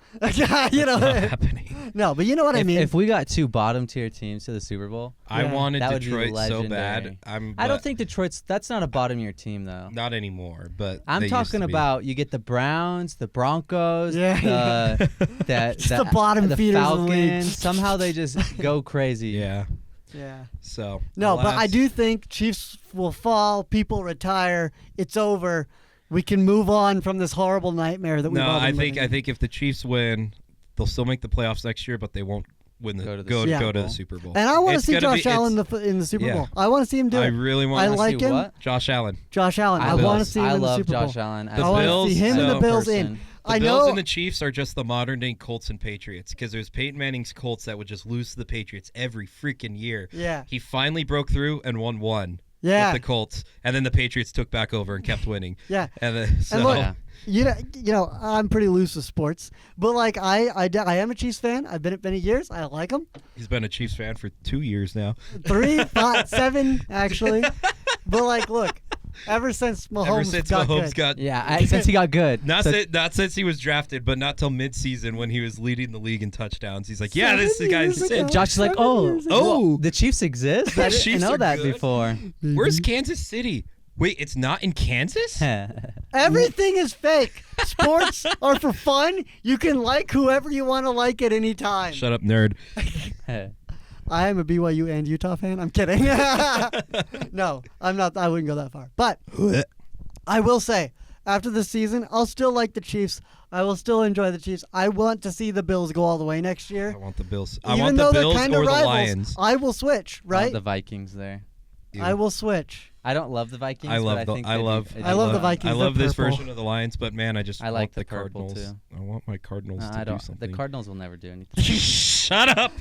You know, not happening. no, but you know what I mean. If we got 2 bottom tier teams to the Super Bowl, I Yeah. wanted That would be Detroit so bad. legendary. but I don't think that's not a bottom tier team though. not anymore. But I'm they used talking to be. about you get the Browns, the Broncos, Yeah. Just the bottom the feeders of the league. Falcons. Somehow they just go crazy. Yeah. yeah. So No, but I alas, do think Chiefs will fall. People retire. It's over. We can move on from this horrible nightmare that we've No, all been I think living. if the Chiefs win, they'll still make the playoffs next year, but they won't win Go to the go Super to the Bowl. Super Bowl. And I want to It's see gonna be- Josh Allen it's- in the Super yeah. Bowl. I want to see him do I it. really I want like See him. what? Josh Allen. Josh Allen. I love- want to see him I in the love Super Josh Bowl. Allen. The I want to Bills, see him and the so- Bills in. person. The I Bills know. and the Chiefs are just the modern day Colts and Patriots because there's Peyton Manning's Colts that would just lose to the Patriots every freaking year. Yeah. He finally broke through and won one Yeah. with the Colts, and then the Patriots took back over and kept winning. Yeah. And then, so, And look, Yeah. you know, I'm pretty loose with sports, but like I am a Chiefs fan. I've been it many years. I like them. he's been a Chiefs fan for 2 years now. 3, 5, 7, actually. But like, look, ever since Mahomes Ever since got Mahomes good. got Yeah, since he got good. Not, So- not since he was drafted, but not till midseason when he was leading the league in touchdowns. He's like, yeah, this 7 guy's years sick. ago. Josh is like, 7 oh, years ago. Oh. the Chiefs exist. The I didn't Chiefs know are that good. before. Where's Kansas City? Wait, it's not in Kansas? Everything is fake. Sports are for fun. You can like whoever you want to like at any time. Shut up, nerd. I am a BYU and Utah fan. I'm kidding. No, I'm not. I wouldn't go that far. But I will say, after this season, I'll still like the Chiefs. I will still enjoy the Chiefs. I want to see the Bills go all the way next year. I want the Bills. I Even want though the Bills they're kind or of the rivals, Lions. I will switch. Right? The Vikings there. I will switch. I don't love the Vikings. I love but the I think I they do- love they I do love the well. Vikings. I love They're this purple. version of the Lions, but man, I just I want like the the purple, Cardinals. too. I want my Cardinals No, to I do don't. something. The Cardinals will never do anything. Shut up.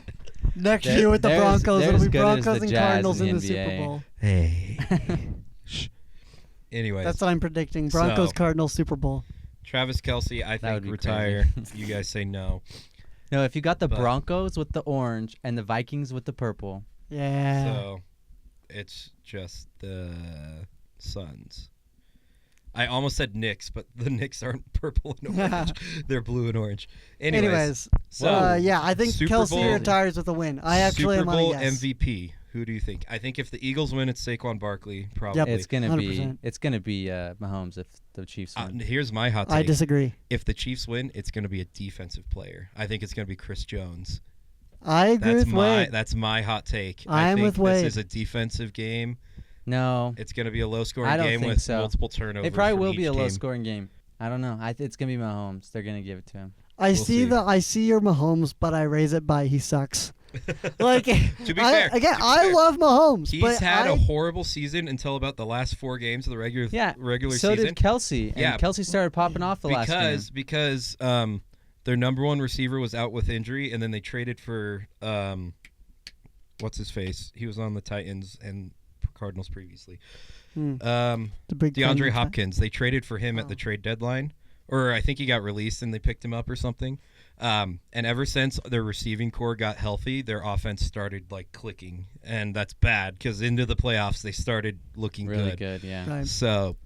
Next They're- year with the they're as- Broncos, they're it'll as be good as Broncos the and Jazz Cardinals in in the the Super NBA. Bowl. Hey. Shh. Anyways, That's what I'm predicting. Broncos, So- Cardinals, Super Bowl. Travis Kelsey, I would think be retire. crazy. You guys say no. No, if you got the But- Broncos with the orange and the Vikings with the purple, Yeah. So it's just the Suns. I almost said Knicks, but the Knicks aren't purple and orange. They're blue and orange. Anyways, so yeah, I think Super Kelsey Bowl- retires with a win. I actually Super am on a Bowl yes. MVP. Who do you think? I think if the Eagles win, it's Saquon Barkley, probably. It's gonna be 100%. Mahomes if the Chiefs win. Here's my hot take. I disagree. If the Chiefs win, it's going to be a defensive player. I think it's going to be Chris Jones. I agree with Wade. That's my hot take. I am think with Wade. This is a defensive game. No, It's going to be a low-scoring I don't game think with so. multiple turnovers. it probably from will be each a team. low-scoring game. I don't know. It's gonna be Mahomes. They're gonna give it to him. I see. see your Mahomes, but I raise it by he sucks. Like To be fair, I love Mahomes. He's but had a horrible season until about the last 4 games of the regular So season. did Kelsey. And Yeah. Kelsey started popping off the last game. Because their number one receiver was out with injury, and then they traded for what's his face? He was on the Titans and Cardinals previously. The big DeAndre fan. Hopkins. They traded for him at the trade deadline, or I think he got released and they picked him up or something. And ever since their receiving core got healthy, their offense started like clicking, and that's bad because into the playoffs they started looking Really good, yeah. Right. So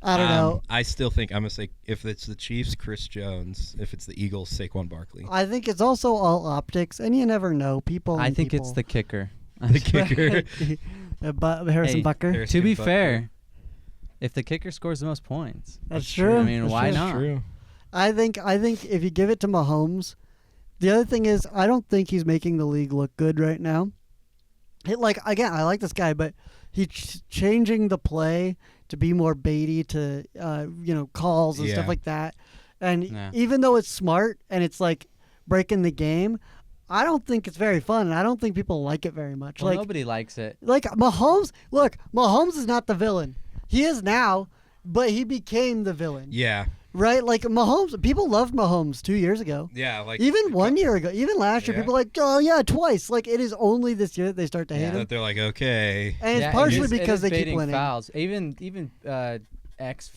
I don't know. I still think I'm gonna say if it's the Chiefs, Chris Jones. If it's the Eagles, Saquon Barkley. I think it's also all optics, and you never know. People. I and think it's people. the kicker. The kicker. Harrison Hey, Bucker. Harrison To be Butker. fair, if the kicker scores the most points, That's true. I mean, That's why true. not? True. I think if you give it to Mahomes, the other thing is I don't think he's making the league look good right now. Again, I like this guy, but he's changing the play to be more baity to calls and Yeah. stuff like that. And Yeah. even though it's smart and it's like breaking the game, I don't think it's very fun, and I don't think people like it very much. Well, nobody likes it. Like Mahomes, look, Mahomes is not the villain. He is now, but he became the villain. Yeah. Right? Like Mahomes, people loved Mahomes 2 years ago. Yeah. Like Even 1 year ago, even last year, Yeah. people were like, oh yeah, twice. Like it is only this year that they start to hate him, that they're like, okay. and it's Yeah, partially it is because they keep baiting winning. fouls. Even ex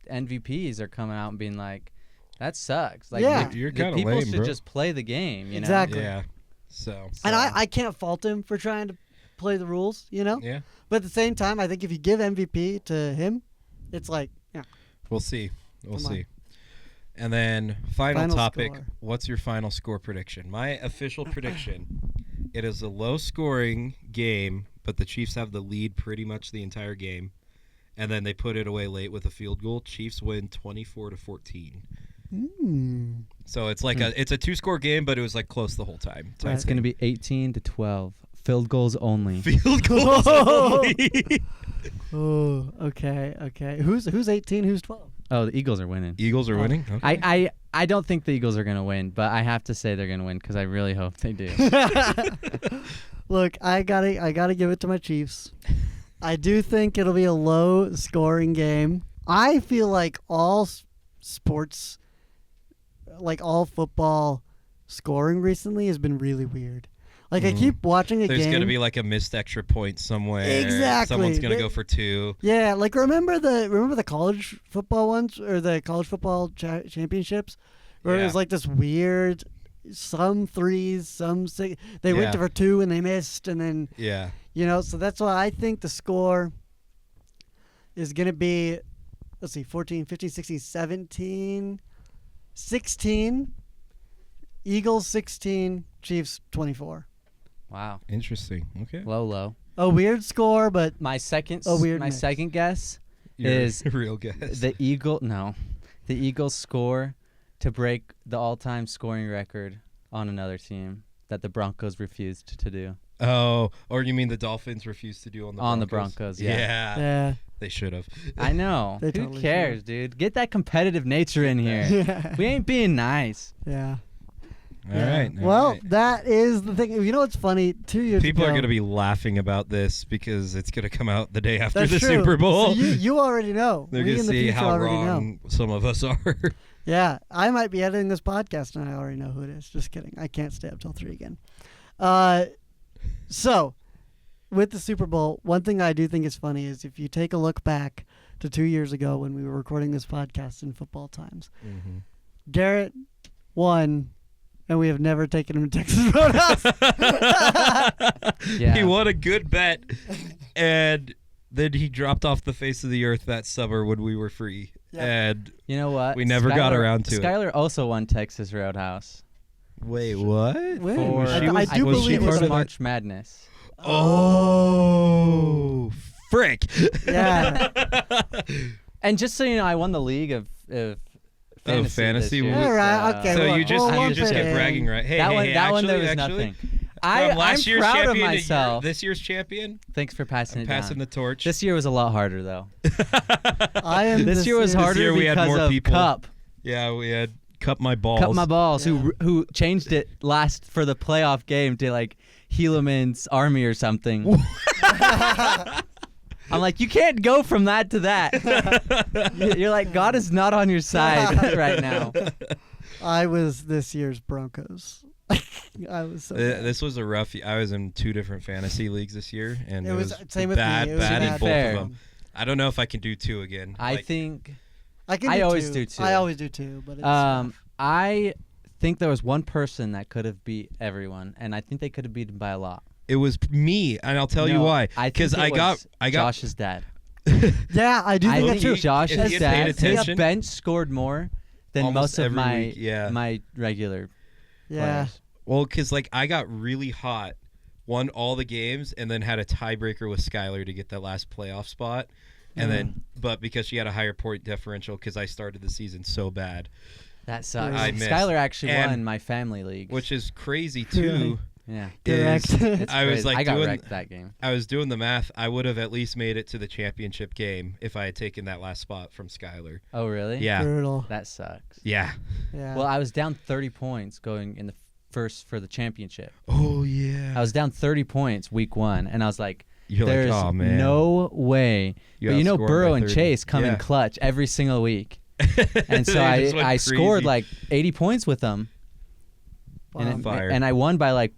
MVPs are coming out and being like, "That sucks." Like, Yeah. You're the kinda people lame, should bro. just play the game. You know? Exactly. Yeah. So. And I can't fault him for trying to play the rules, Yeah. But at the same time, I think if you give MVP to him, it's like, yeah. We'll see. We'll Come on. see. And then final topic. score. What's your final score prediction? My official prediction. It is a low-scoring game, but the Chiefs have the lead pretty much the entire game, and then they put it away late with a field goal. Chiefs win 24-14. So it's like it's a 2-score game, but it was like close the whole time. Right. It's going to be 18-12, field goals only. Field goals only. Oh, okay. Who's 18? Who's 12? Oh, the Eagles are winning. Eagles are winning. Okay. I don't think the Eagles are going to win, but I have to say they're going to win because I really hope they do. Look, I gotta give it to my Chiefs. I do think it'll be a low-scoring game. I feel like all sports, like all football, scoring recently has been really weird. Like I keep watching a There's game. gonna be like a missed extra point somewhere. Exactly. Someone's gonna go for 2. Yeah, like remember the college football ones or the college football championships, where it was Yeah. like this weird, some threes, some six. They went Yeah. for 2 and they missed, and then Yeah. so that's why I think the score is gonna be, let's see, 14, 15, 16, 17, 16. Eagles 16, Chiefs 24. Wow. Interesting. Okay. Low. A weird score, but My second weird mix. second guess Your is real guess. the Eagles score to break the all-time scoring record on another team that the Broncos refused to do. Oh, or you mean the Dolphins refused to do on the On the Broncos? Broncos, yeah. yeah. They should have. I know. They Who totally cares, dude? Get that competitive nature in here. Yeah. We ain't being nice. Yeah. All right. Well, that is the thing. You know what's funny? 2 years People ago, are going to be laughing about this because it's going to come out the day after That's the true. Super Bowl. So you already know. They're We going to in the see future how already wrong know. some of us are. Yeah, I might be editing this podcast and I already know who it is. Just kidding. I can't stay up till 3 again. So, with the Super Bowl, one thing I do think is funny is if you take a look back to 2 years ago when we were recording this podcast in football times, Garrett won, and we have never taken him to Texas Roadhouse. Yeah. He won a good bet, and then he dropped off the face of the earth that summer when we were free. Yeah. And You know what? We never got around to it. Skylar also won Texas Roadhouse. wait, what? When? For, I do I believe believe it it was was a- March Madness. Oh, frick. Yeah. And just so you know, I won the league of fantasy this year. was- All right. Okay. So well, you just we'll you lump just it kept in. bragging, right? Hey, that hey, one, hey, that one, there actually, was actually, nothing. From last I'm year's proud of champion to myself. this year's champion. Thanks for passing I'm it passing down. the torch. This year was a lot harder though. I am This year was harder year we had because more of people. Cup. Yeah, we had Cup My Balls. Cut my balls. Yeah. Who changed it last for the playoff game to like Helaman's army or something. I'm like, you can't go from that to that. You're like, God is not on your side right now. I was this year's Broncos. I was so bad. This was a rough. I was in 2 different fantasy leagues this year, and It it was was same with me. bad, It was bad in bad. both Fair. of them. I don't know if I can do 2 again. I Like, think I always do too. I always do too, but it's I think there was one person that could have beat everyone, and I think they could have beaten by a lot. it was me, and I'll tell you No, why. I think Because it I got was Josh's dad. yeah, I do I think think that's true. Josh's If he had paid dad, his attention- bench scored more than Almost most of every my week, yeah. my regular Yeah, players. Well, because like I got really hot, won all the games, and then had a tiebreaker with Skylar to get that last playoff spot. And then, but because she had a higher point differential, because I started the season so bad, That sucks. I missed. Skylar actually And- won my family league. which is crazy too. yeah, Correct. Is It's I was crazy. like I got doing, wrecked that game. I was doing the math. I would have at least made it to the championship game if I had taken that last spot from Skylar. Oh really? Yeah, brutal. That sucks. yeah. Yeah. Well, I was down 30 points going in the first for the championship. Oh yeah. I was down 30 points week 1, and I was like, You're "There's like, oh man, no way." But you know, outscored Burrow by and 30. Chase come in Yeah. clutch every single week, and so They just went I scored crazy. like 80 points with them, Wow. and Fire. and I won by like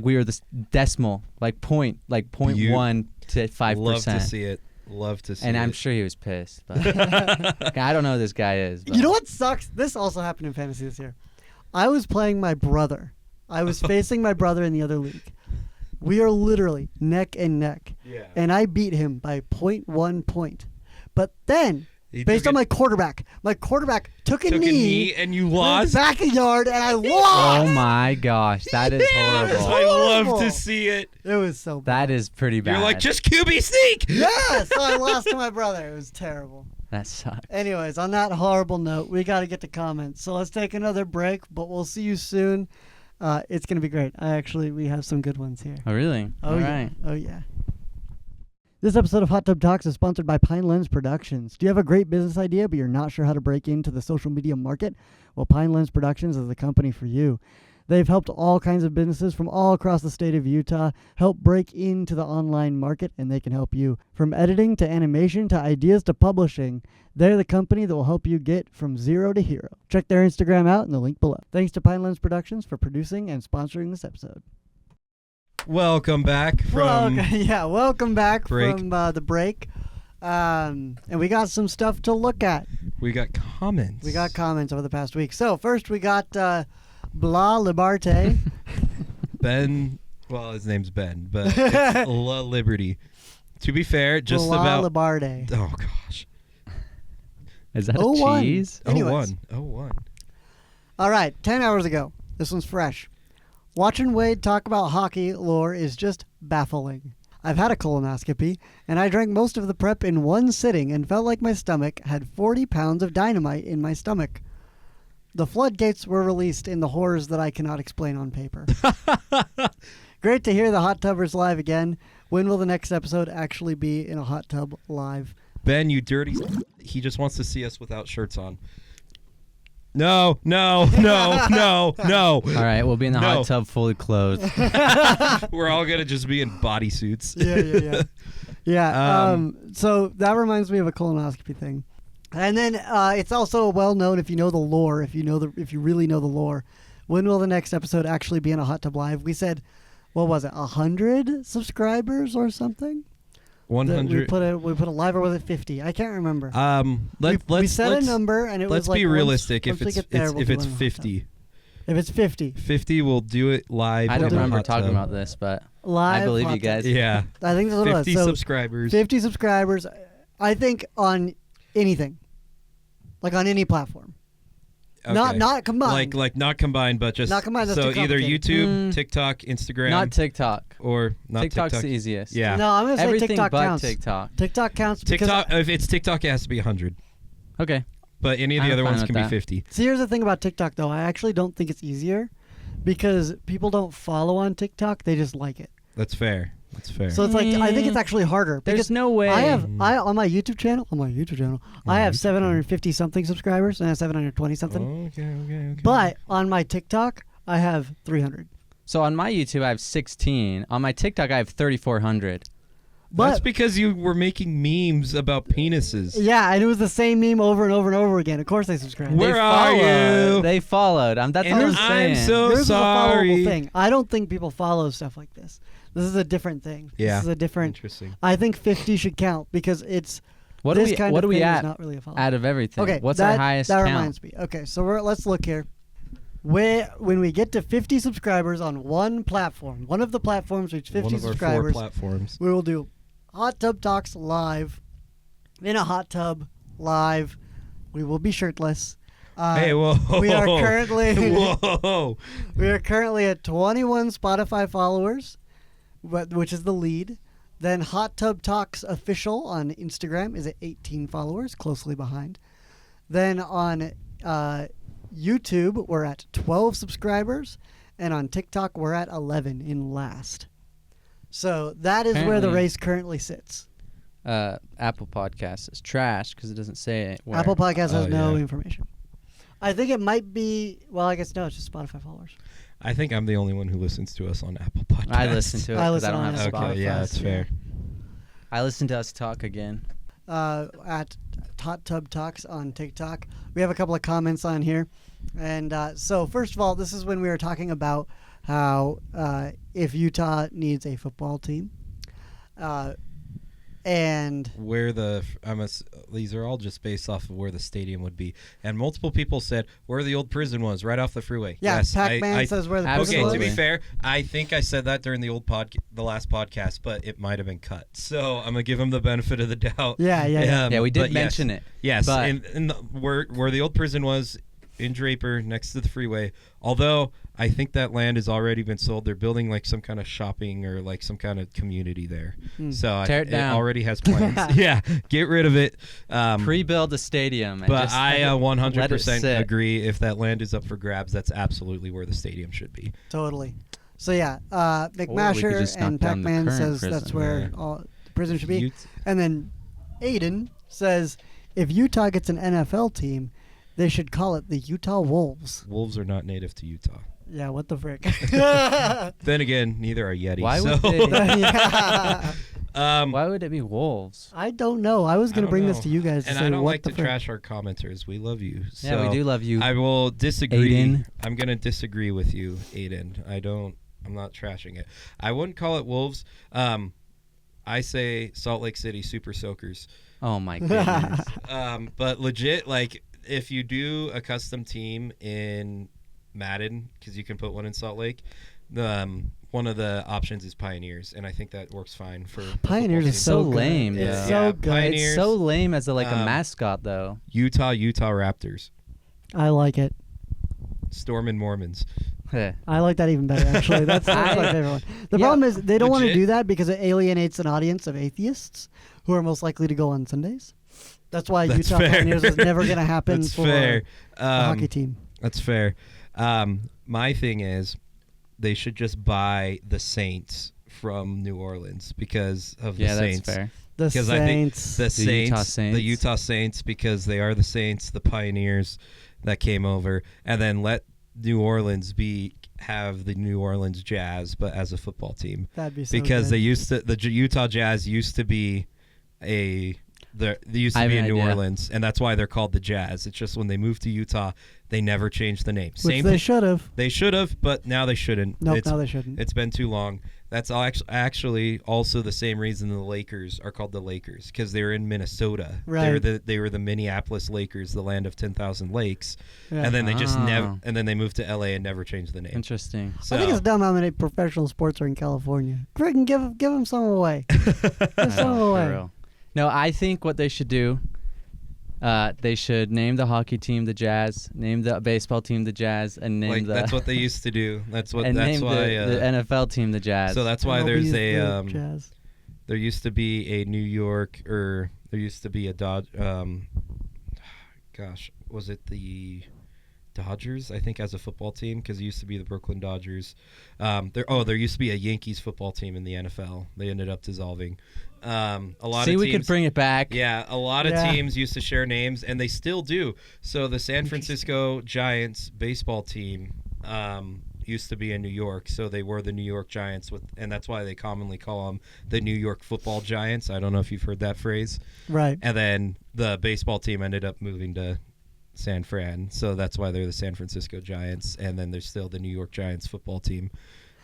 we were this decimal like point like 0.1 to 5%. Love to see it. Love to see And it. I'm sure he was pissed. But I don't know who this guy is. But You know what sucks? This also happened in fantasy this year. I was playing my brother. I was facing my brother in the other league. We are literally neck and neck. Yeah. And I beat him by 0.1 point. But then, He based took on a- my quarterback took a took a knee, knee and you went lost. back a yard, and I Oh lost. my gosh, that is Yes! horrible. I love Horrible. to see it. It was so bad. That is pretty bad. You're like, just QB sneak. Yeah, so I lost to my brother. It was terrible. That sucks. Anyways, on that horrible note, we got to get to comments. So let's take another break, but we'll see you soon. It's going to be great. We have some good ones here. Oh really? Oh, All yeah. right. Oh, yeah. This episode of Hot Tub Talks is sponsored by Pine Lens Productions. Do you have a great business idea, but you're not sure how to break into the social media market? Well, Pine Lens Productions is the company for you. They've helped all kinds of businesses from all across the state of Utah help break into the online market, and they can help you. From editing to animation to ideas to publishing, they're the company that will help you get from zero to hero. Check their Instagram out in the link below. Thanks to Pine Lens Productions for producing and sponsoring this episode. Welcome back from. Welcome back break. from the break. And we got some stuff to look at. We got comments. We got comments over the past week. So first we got Blah Libarte. Ben. Well, his name's Ben, but it's La Liberty. To be fair, just Blah about. Libarde. Oh gosh. Is that 01. a cheese? Anyways. 01. All right, 10 hours ago. This one's fresh. Watching Wade talk about hockey lore is just baffling. I've had a colonoscopy, and I drank most of the prep in one sitting and felt like my stomach had 40 pounds of dynamite in my stomach. The floodgates were released in the horrors that I cannot explain on paper. Great to hear the Hot Tubbers live again. When will the next episode actually be in a hot tub live? Ben, you dirty. He just wants to see us without shirts on. No, no, no, no, no. All right, we'll be in the No. hot tub fully clothed. We're all gonna just be in bodysuits. Yeah. Yeah. Um, So that reminds me of a colonoscopy thing, and then it's also well known if you know the lore, if you really know the lore. When will the next episode actually be in a hot tub live? We said, what was it, 100 subscribers or something? That 100. We put a live, or was it 50? I can't remember. We set a number, and it let's was like be realistic. Once If we it's get there, we'll if do it's one in a hot 50, tub. If it's 50 50, we'll do it live. I don't in a remember hot talking tub. about this, but live, I believe hot you guys. tub. Yeah, I think that's what 50 it was. So subscribers. 50 subscribers. I think on anything, like on any platform. Not combined. Like not combined, but just Not combined, that's So too either complicated. YouTube, TikTok, Instagram, Not TikTok. or not TikTok's TikTok. the easiest. Yeah. No, I'm gonna say Everything TikTok but counts. TikTok. TikTok counts because TikTok. If it's TikTok, it has to be 100. Okay. But any of the I'm other fine ones with can be that. 50. See, here's the thing about TikTok, though. I actually don't think it's easier because people don't follow on TikTok; they just like it. That's fair. That's fair. So it's like I think it's actually harder There's because no way. I on my YouTube channel. I have 750 something subscribers and I have 720 something. Okay. But on my TikTok, I have 300. So on my YouTube, I have 16. On my TikTok, I have 3,400. That's But because you were making memes about penises. yeah, and it was the same meme over and over and over again. Of course, they subscribed. Where they are followed. you? They followed. That's And what I'm I'm saying. so Yours is a followable sorry. thing. I don't think people follow stuff like this. This is a different thing. Yeah. This is a different. Interesting. I think 50 should count because it's What this do we? kind What of do we thing is at not really a follow. out of everything? Okay, What's that, our highest that count? reminds me. Okay, so let's look here. When we get to 50 subscribers on one platform, one of the platforms reach 50 One of our 4 subscribers, platforms. we will do Hot Tub Talks live in a hot tub live. We will be shirtless. Hey, whoa! We are currently Whoa! we are currently at 21 Spotify followers, which is the lead. Then Hot Tub Talks official on Instagram is at 18 followers, closely behind. Then on YouTube we're at 12 subscribers, and on TikTok we're at 11 in last. So that is where the Apparently- race currently sits. Apple Podcasts is trash because it doesn't say it. Where. Apple Podcast has Oh, no yeah. information. I think it might be. Well, I guess no. It's just Spotify followers. I think I'm the only one who listens to us on Apple Podcasts. I listen to it I because I listen don't on have Apple Spotify. Okay, yeah, that's yeah. fair. I listen to us talk again. At Hot Tub Talks on TikTok. We have a couple of comments on here. And so, first of all, this is when we were talking about how if Utah needs a football team. And Where these are all just based off of where the stadium would be, and multiple people said where the old prison was, right off the freeway. yeah, Yes, Pac-Man says where the prison Okay, was. to be Absolutely. fair, I think I said that during the last podcast, but it might have been cut. So I'm gonna give him the benefit of the doubt. Yeah. Yeah, we did but mention it. Yes, but- where the old prison was in Draper, next to the freeway. Although I think that land has already been sold. They're building like some kind of shopping or like some kind of community there. So Tear it down. already has plans. Yeah, get rid of it. Pre-build a stadium. And But just I let it 100% sit. agree. If that land is up for grabs, that's absolutely where the stadium should be. Totally. So, yeah, could McMasher just knock and down the Pac-Man current says prison. that's where Yeah. all the prison should be. Ute- And then Aiden says if Utah gets an NFL team, they should call it the Utah Wolves. Wolves are not native to Utah. Yeah, what the frick? Then again, neither are Yeti. Why would so, they? Yeah. Why would it be wolves? I don't know. I was I going to don't bring this know. to you guys to And say I don't what like the to frick. trash our commenters. We love you. Yeah, we So do love you. I will disagree. Aiden. I'm gonna disagree with you, Aiden. I'm not trashing it. I wouldn't call it wolves. I say Salt Lake City Super Soakers. Oh my goodness. But legit, like if you do a custom team in Madden, because you can put one in Salt Lake, one of the options is Pioneers, and I think that works fine for a Pioneers football is team. so good. lame, It's though. so Yeah, good. Pioneers. It's so lame as a Um, mascot, though. Utah Raptors, I like it. Storm and Mormons. I like that even better, actually. That's my favorite one. The Yeah, problem is they don't want to legit. do that because it alienates an audience of atheists who are most likely to go on Sundays. That's why That's Utah fair. Pioneers was never going to happen That's for fair. a hockey team. That's fair. My thing is, they should just buy the Saints from New Orleans because of Yeah, the that's Saints. fair. The Because I think Saints. the Utah Saints, Saints. the Utah Saints, because they are the Saints, the Pioneers that came over, and then let New Orleans have the New Orleans Jazz, but as a football team, That'd be so because good. they used to the Utah Jazz used to be they used I to have be an in New idea. Orleans, and that's why they're called the Jazz. It's just when they moved to Utah, they never changed the name. Which they should have. They should have, but now they shouldn't. Nope, now they shouldn't. It's been too long. That's actually also the same reason the Lakers are called the Lakers, because they were in Minnesota. Right. They were the Minneapolis Lakers, the land of 10,000 lakes, Yeah. and then they just never. Oh. And then they moved to LA and never changed the name. Interesting. So I think it's dumb how many professional sports are in California. Friggin' give them some away. Give I some know, for away. real. No, I think what they should do, They should name the hockey team the Jazz, name the baseball team the Jazz, and name Like the that's what they used to do. That's what. and That's name why. the NFL team the Jazz. So that's why MLB's there's a the Jazz. there used to be a New York or there used to be a Dodge. Gosh, was it the Dodgers? I think as a football team because it used to be the Brooklyn Dodgers. There used to be a Yankees football team in the NFL. They ended up dissolving. A lot See, of we teams, could bring it back. Yeah, a lot of Yeah. teams used to share names, and they still do. So the San Francisco Giants baseball team used to be in New York, so they were the New York Giants, and that's why they commonly call them the New York Football Giants. I don't know if you've heard that phrase. Right. And then the baseball team ended up moving to San Fran, so that's why they're the San Francisco Giants, and then there's still the New York Giants football team.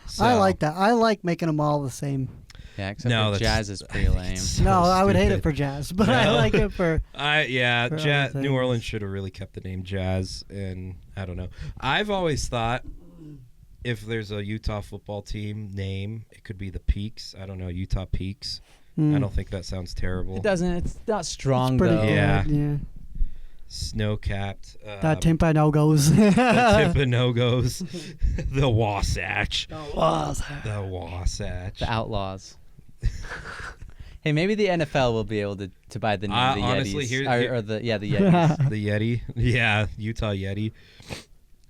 So, I like that. I like making them all the same. Yeah, except No, for that's- Jazz is I pretty think lame. it's so No, I would hate it stupid. for Jazz, but I No. like it for. for New other Orleans things. should have really kept the name Jazz, and I don't know. I've always thought if there's a Utah football team name, it could be the Peaks. I don't know, Utah Peaks. I don't think that sounds terrible. It doesn't. It's not strong It's pretty though. good. Yeah. Yeah. Snow-capped. That Timpanogos. The Timpanogos. The Wasatch. Was. The Wasatch. The Outlaws. Hey, maybe the NFL will be able to buy the name the honestly, Yetis. Or the Yetis. The Yeti. Yeah, Utah Yeti.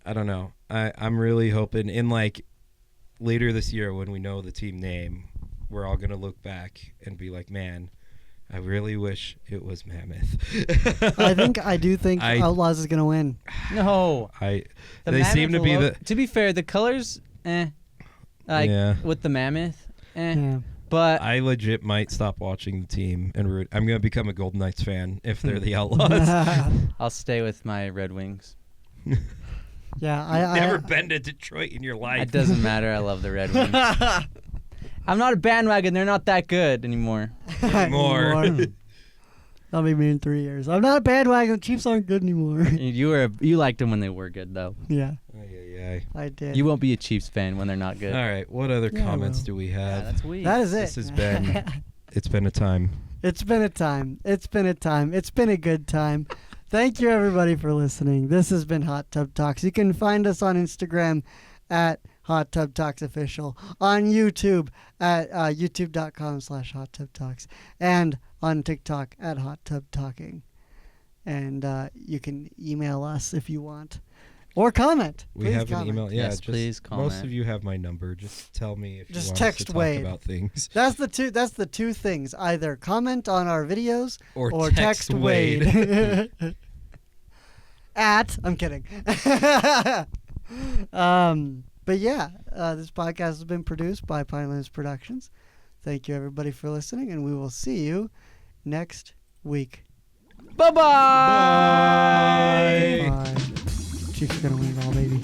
I don't know. I'm really hoping in like later this year when we know the team name, we're all going to look back and be like, man, I really wish it was Mammoth. I do think I- Outlaws is gonna win. No. They The seem to mammoth be lo- the To be fair, the colors, like yeah. with the mammoth, Yeah. but I legit might stop watching the team and root. I'm going to become a Golden Knights fan if they're the Outlaws. I'll stay with my Red Wings. Yeah. I Never been to Detroit in your life. It doesn't matter. I love the Red Wings. I'm not a bandwagon. They're not that good anymore. Anymore. That'll be me in 3 years. I'm not a bandwagon. The Chiefs aren't good anymore. You liked them when they were good, though. Yeah, Ay. I did. You won't be a Chiefs fan when they're not good. All right. What other Yeah, I comments will. do we Yeah, have? that's weak. That is it. This has been. It's been a time. It's been a time. It's been a time. It's been a good time. Thank you, everybody, for listening. This has been Hot Tub Talks. You can find us on Instagram at Hot Tub Talks Official, on YouTube at youtube.com/Hot Tub Talks, and on TikTok at Hot Tub Talking. And you can email us if you want. Or comment. We Please have comment. an email. Yeah, Yes, just, please most comment. of you have my number. Just tell me if you Just want text us to talk Wade. about things. That's the two things. Either comment on our videos Or text Wade. I'm kidding. But yeah, this podcast has been produced by Pinelands Productions. Thank you, everybody, for listening, and we will see you next week. Bye-bye. Bye. Bye. Chiefs are gonna win it all, baby.